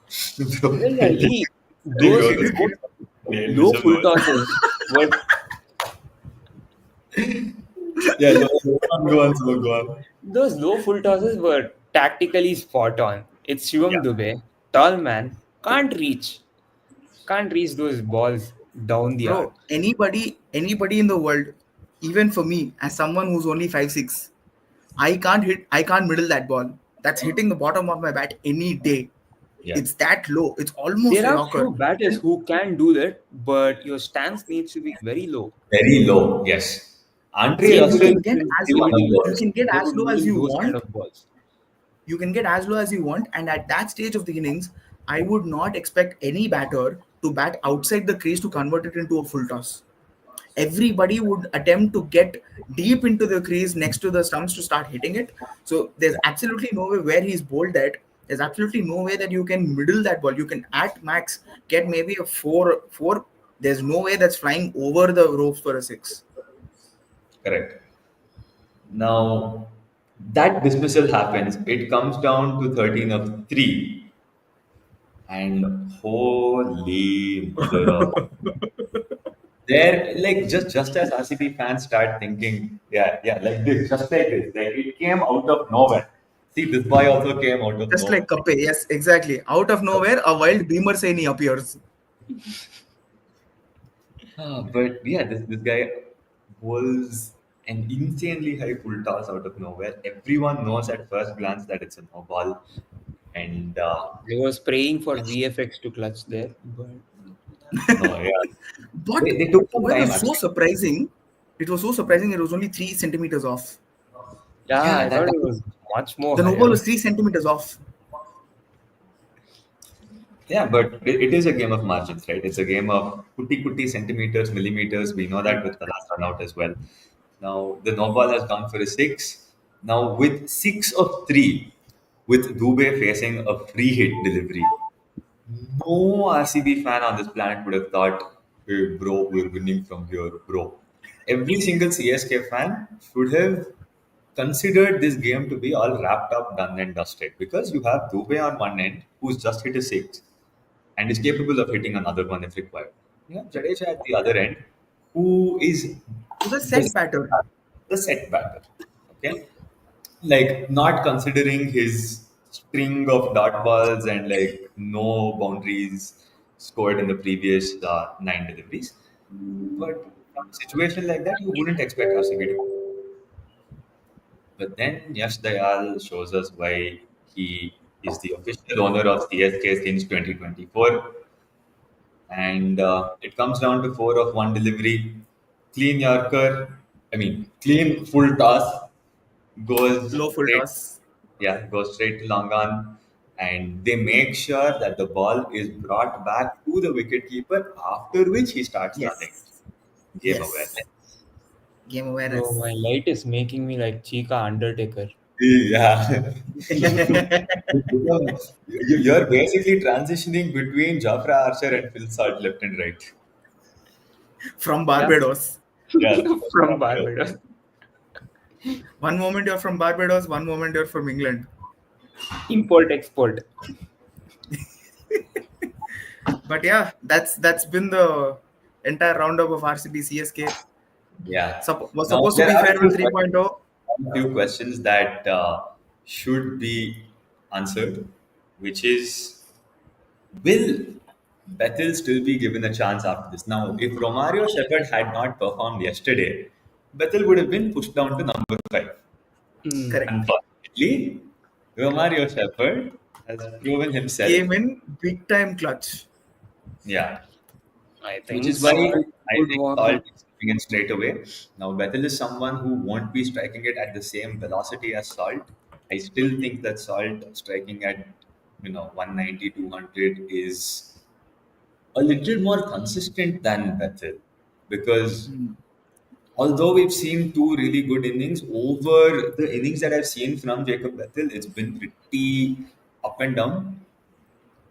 So, Yeah, he he those wrote this low, name, low Bishop full was. tosses were Yeah, go on. those low full tosses were tactically spot on. It's Yeah, Shivam Dubey, tall man, can't reach those balls down the Bro, arc. anybody in the world, even for me, as someone who's only 5'6", I can't middle that ball. That's hitting the bottom of my bat any day. yeah. It's that low. It's almost There a are Yorker. few batters And who can do that, but your stance needs to be very low. Very low, yes. Andre Same you with Russell can is get David, as one David of you Willett. those. can get They as were low as middling you those kind want. of balls. You can get as low as you want, and at that stage of the innings, I would not expect any batter to bat outside the crease to convert it into a full toss. Everybody would attempt to get deep into the crease next to the stumps to start hitting it. So there's absolutely no way where he's bowled at. There's absolutely no way that you can middle that ball. You can at max get maybe a four. There's no way that's flying over the ropes for a six. Correct. Now, that dismissal happens. It comes down to 13 of 3. And holy mother of. There, like, just as RCB fans start thinking, yeah, like this, just like this. Like, it came out of nowhere. See, this boy also came out of Just nowhere. like Kappe, yes, exactly. Out of nowhere, a wild Beamer Saini appears. But yeah, this guy was an insanely high full toss out of nowhere. Everyone knows at first glance that it's a no ball. And I was praying for VFX to clutch there, but no, yeah. But They took some what time was so actually. surprising, it was so surprising. It was only 3 centimeters off. yeah, Yeah, I thought it was much more The no ball higher. was 3 centimeters off. yeah, but it is a game of margins, right? It's a game of kuti centimeters, millimeters. We know that with the last run out as well. Now the no ball has gone for a 6. Now with 6 of 3, with Dubey facing a free hit delivery, no RCB fan on this planet would have thought, hey, bro, we're winning from here, bro. Every single CSK fan should have considered this game to be all wrapped up, done and dusted because you have Dubey on one end who's just hit a 6. and is capable of hitting another one if required. Yeah, Jadeja at the other end, who is Who's a the set batter? the set batter. Okay, like not considering his string of dot balls and like no boundaries scored in the previous 9 deliveries. But from a situation like that, you wouldn't expect RCB to. But then Yash Dayal shows us why he is the official owner of CSK since 2024. And it comes down to four of one delivery. Clean Yorker, I mean, clean full toss goes Low full straight, toss. yeah, goes straight to long on. And they make sure that the ball is brought back to the wicketkeeper, after which he starts running. Yes. Game awareness. Yes. Game Bro, awareness. my light is making me like Chica Undertaker. Yeah. You're basically transitioning between Jafra Archer and Phil Salt left and right. From Yeah, Barbados. Yeah. from Barbados. One moment you're from Barbados, one moment you're from England. Import export. But yeah, that's been the entire roundup of RCB CSK. Yeah. Was Now, supposed to there be are a farewell few 3.0. questions that should be answered, which is, will Bethel still be given a chance after this? Now, if Romario Shepherd had not performed yesterday, Bethel would have been pushed down to number 5. Hmm. Correct. Unfortunately, Romario Shepherd has proven himself. Came in big time clutch. Yeah. I Which think is why Salt I would think walk Salt in. is coming in straight away. Now, Bethel is someone who won't be striking it at the same velocity as Salt. I still think that Salt striking at 190, 200 is a little more consistent than Bethel, because Hmm. although we've seen two really good innings, over the innings that I've seen from Jacob Bethel, it's been pretty up and down,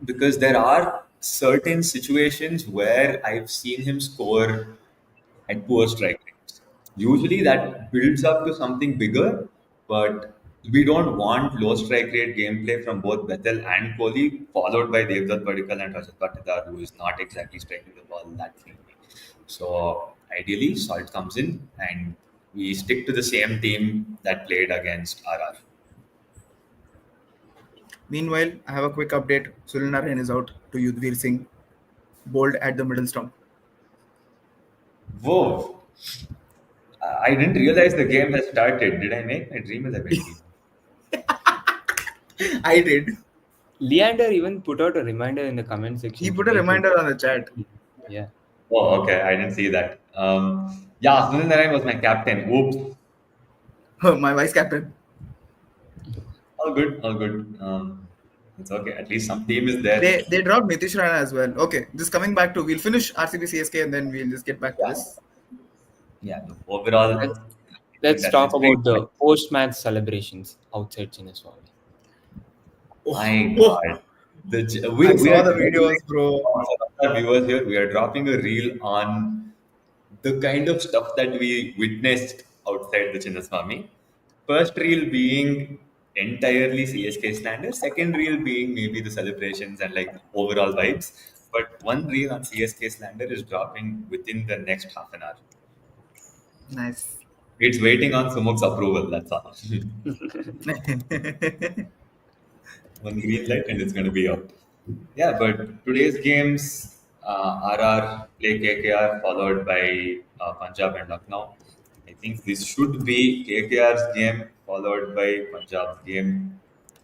because there are certain situations where I've seen him score at poor strike rates. Usually that builds up to something bigger, but we don't want low strike rate gameplay from both Bethel and Kohli, followed by Devdutt Padikkal and Rajat Patidar, who is not exactly striking the ball that cleanly. So ideally, Salt comes in and we stick to the same team that played against RR. Meanwhile, I have a quick update. Sunil Narayan is out to Yudhvir Singh, bowled at the middle stump. Whoa! I didn't realize the game has started. Did I make my dream 11 team? I did. Leander even put out a reminder in the comment He section put a today to. reminder on the chat. Yeah. Oh, okay. I didn't see that. Yeah, Sunil Narayan was my captain. Oops. My vice captain. All good. All good. It's okay. At least some team is there. They dropped Nitish Rana as well. Okay, just coming back to, we'll finish RCB CSK and then we'll just get back to Yeah. this. Yeah. Look, overall, Let's I think let's that talk it's been. about the post-match celebrations outside Chinnaswamy. Oh, My oh, God. I We saw are the dropping, videos, bro. for our viewers here, we are dropping a reel on the kind of stuff that we witnessed outside the Chinnaswamy. First reel being entirely CSK standard, second reel being maybe the celebrations and like overall vibes. But one reel on CSK slander is dropping within the next half an hour. Nice. It's waiting on Sumuk's approval, that's all. One green light and it's going to be out. Yeah, but today's games, RR play KKR followed by Punjab and Lucknow. I think this should be KKR's game followed by Punjab's game.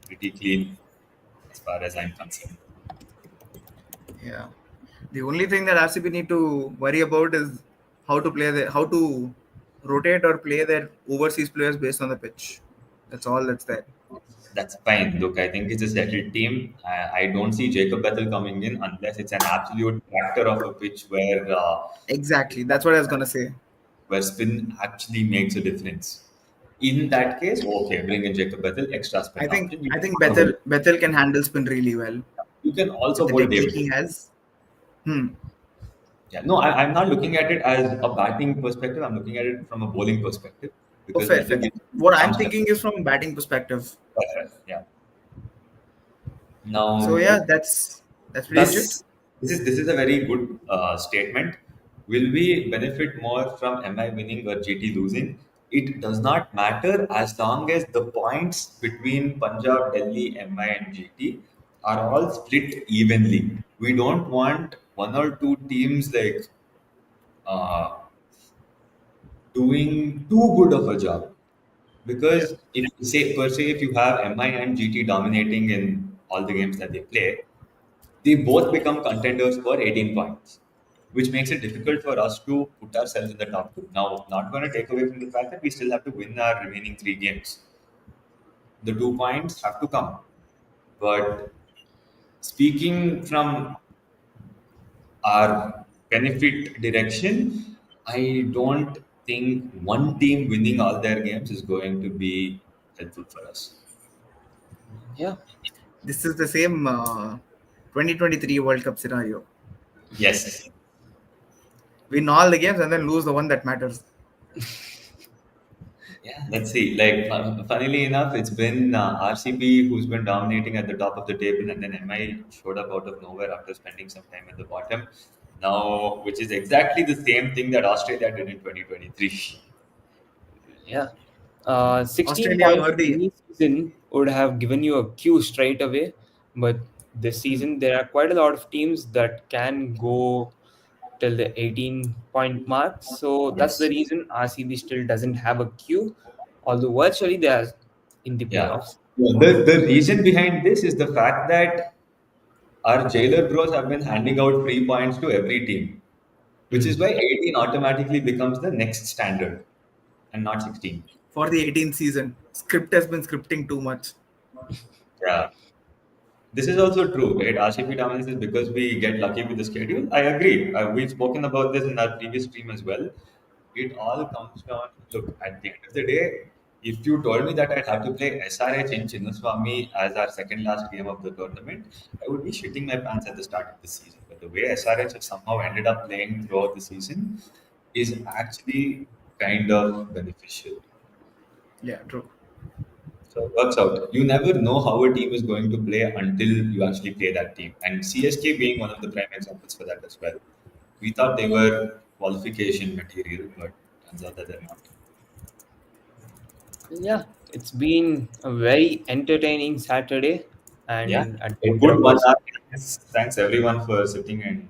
Pretty clean as far as I'm concerned. Yeah. The only thing that RCB need to worry about is how to rotate or play their overseas players based on the pitch. That's all that's there. That's fine. Look, I think it's a settled team. I don't see Jacob Bethel coming in unless it's an absolute tractor of a pitch Exactly. That's what I was gonna say. where spin actually makes a difference. In that case, okay, bring in Jacob Bethel, extra spin option. I think Bethel can handle spin really well You can with also the bowl technique David. he has. Hmm. Yeah, no, I'm not looking at it as a batting perspective. I'm looking at it from a bowling perspective, Oh, because fair, Bethel fair. gives What some I'm stability. thinking is from batting perspective. Yeah. So Now, yeah, that's pretty much it. That's This is a very good statement. Will we benefit more from MI winning or GT losing? It does not matter as long as the points between Punjab, Delhi, MI, and GT are all split evenly. We don't want one or two teams like uh, doing too good of a job. Yeah. Because if say per se if you have MI and GT dominating in all the games that they play, they both become contenders for 18 points, which makes it difficult for us to put ourselves in the top two. Now, not going to take away from the fact that we still have to win our remaining three games. The 2 points have to come. But speaking from our benefit direction, I don't think one team winning all their games is going to be helpful for us. Yeah. This is the same 2023 World Cup scenario. Yes. Win all the games and then lose the one that matters. Yeah, let's see. Like, funnily enough, it's been RCB who's been dominating at the top of the table, and then MI showed up out of nowhere after spending some time at the bottom. Now, which is exactly the same thing that Australia did in 2023. Yeah. 16 Australia points were the any season would have given you a cue straight away. But this season, there are quite a lot of teams that can go till the 18-point mark. So that's the Yes. reason RCB still doesn't have a queue, although virtually they are in the Yeah. playoffs. The reason behind this is the fact that our jailer bros have been handing out free points to every team, which is Mm. why 18 automatically becomes the next standard and not 16. for the 18th season. Script has been scripting too much. Yeah. This is also true, right? RCB dominance is because we get lucky with the schedule. I agree. We've spoken about this in our previous stream as well. It all comes down. Look, at the end of the day, if you told me that I'd have to play SRH in Chinnaswamy as our second last game of the tournament, I would be shitting my pants at the start of the season. But the way SRH has somehow ended up playing throughout the season is actually kind of beneficial. Yeah, true. So it works out. You never know how a team is going to play until you actually play that team. And CSK being one of the prime examples for that as well. We thought they were qualification material, but turns out that they're not. Yeah, it's been a very entertaining Saturday, Yeah. and at A the end good of one this hour. Thanks everyone for sitting and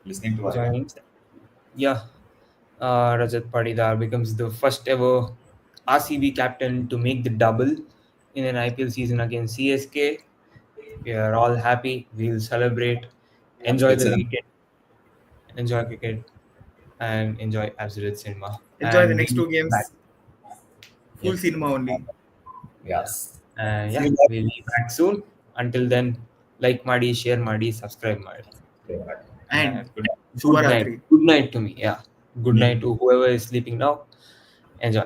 listening to our joining, games. yeah, Rajat Patidar becomes the first ever RCB captain to make the double in an IPL season against CSK. We are all happy. We'll celebrate, Yeah. enjoy It's the a weekend, enjoy cricket, and enjoy absolute cinema. Enjoy the And we'll next be two back. games. yeah. Full cinema only. Yeah. And See yeah, you we'll guys. be back soon. Until then, like Madi, share Madi, subscribe Madi. And Good, good night. Shubharatri. Good night to me. Yeah. Good Hmm. night to whoever is sleeping now. Enjoy.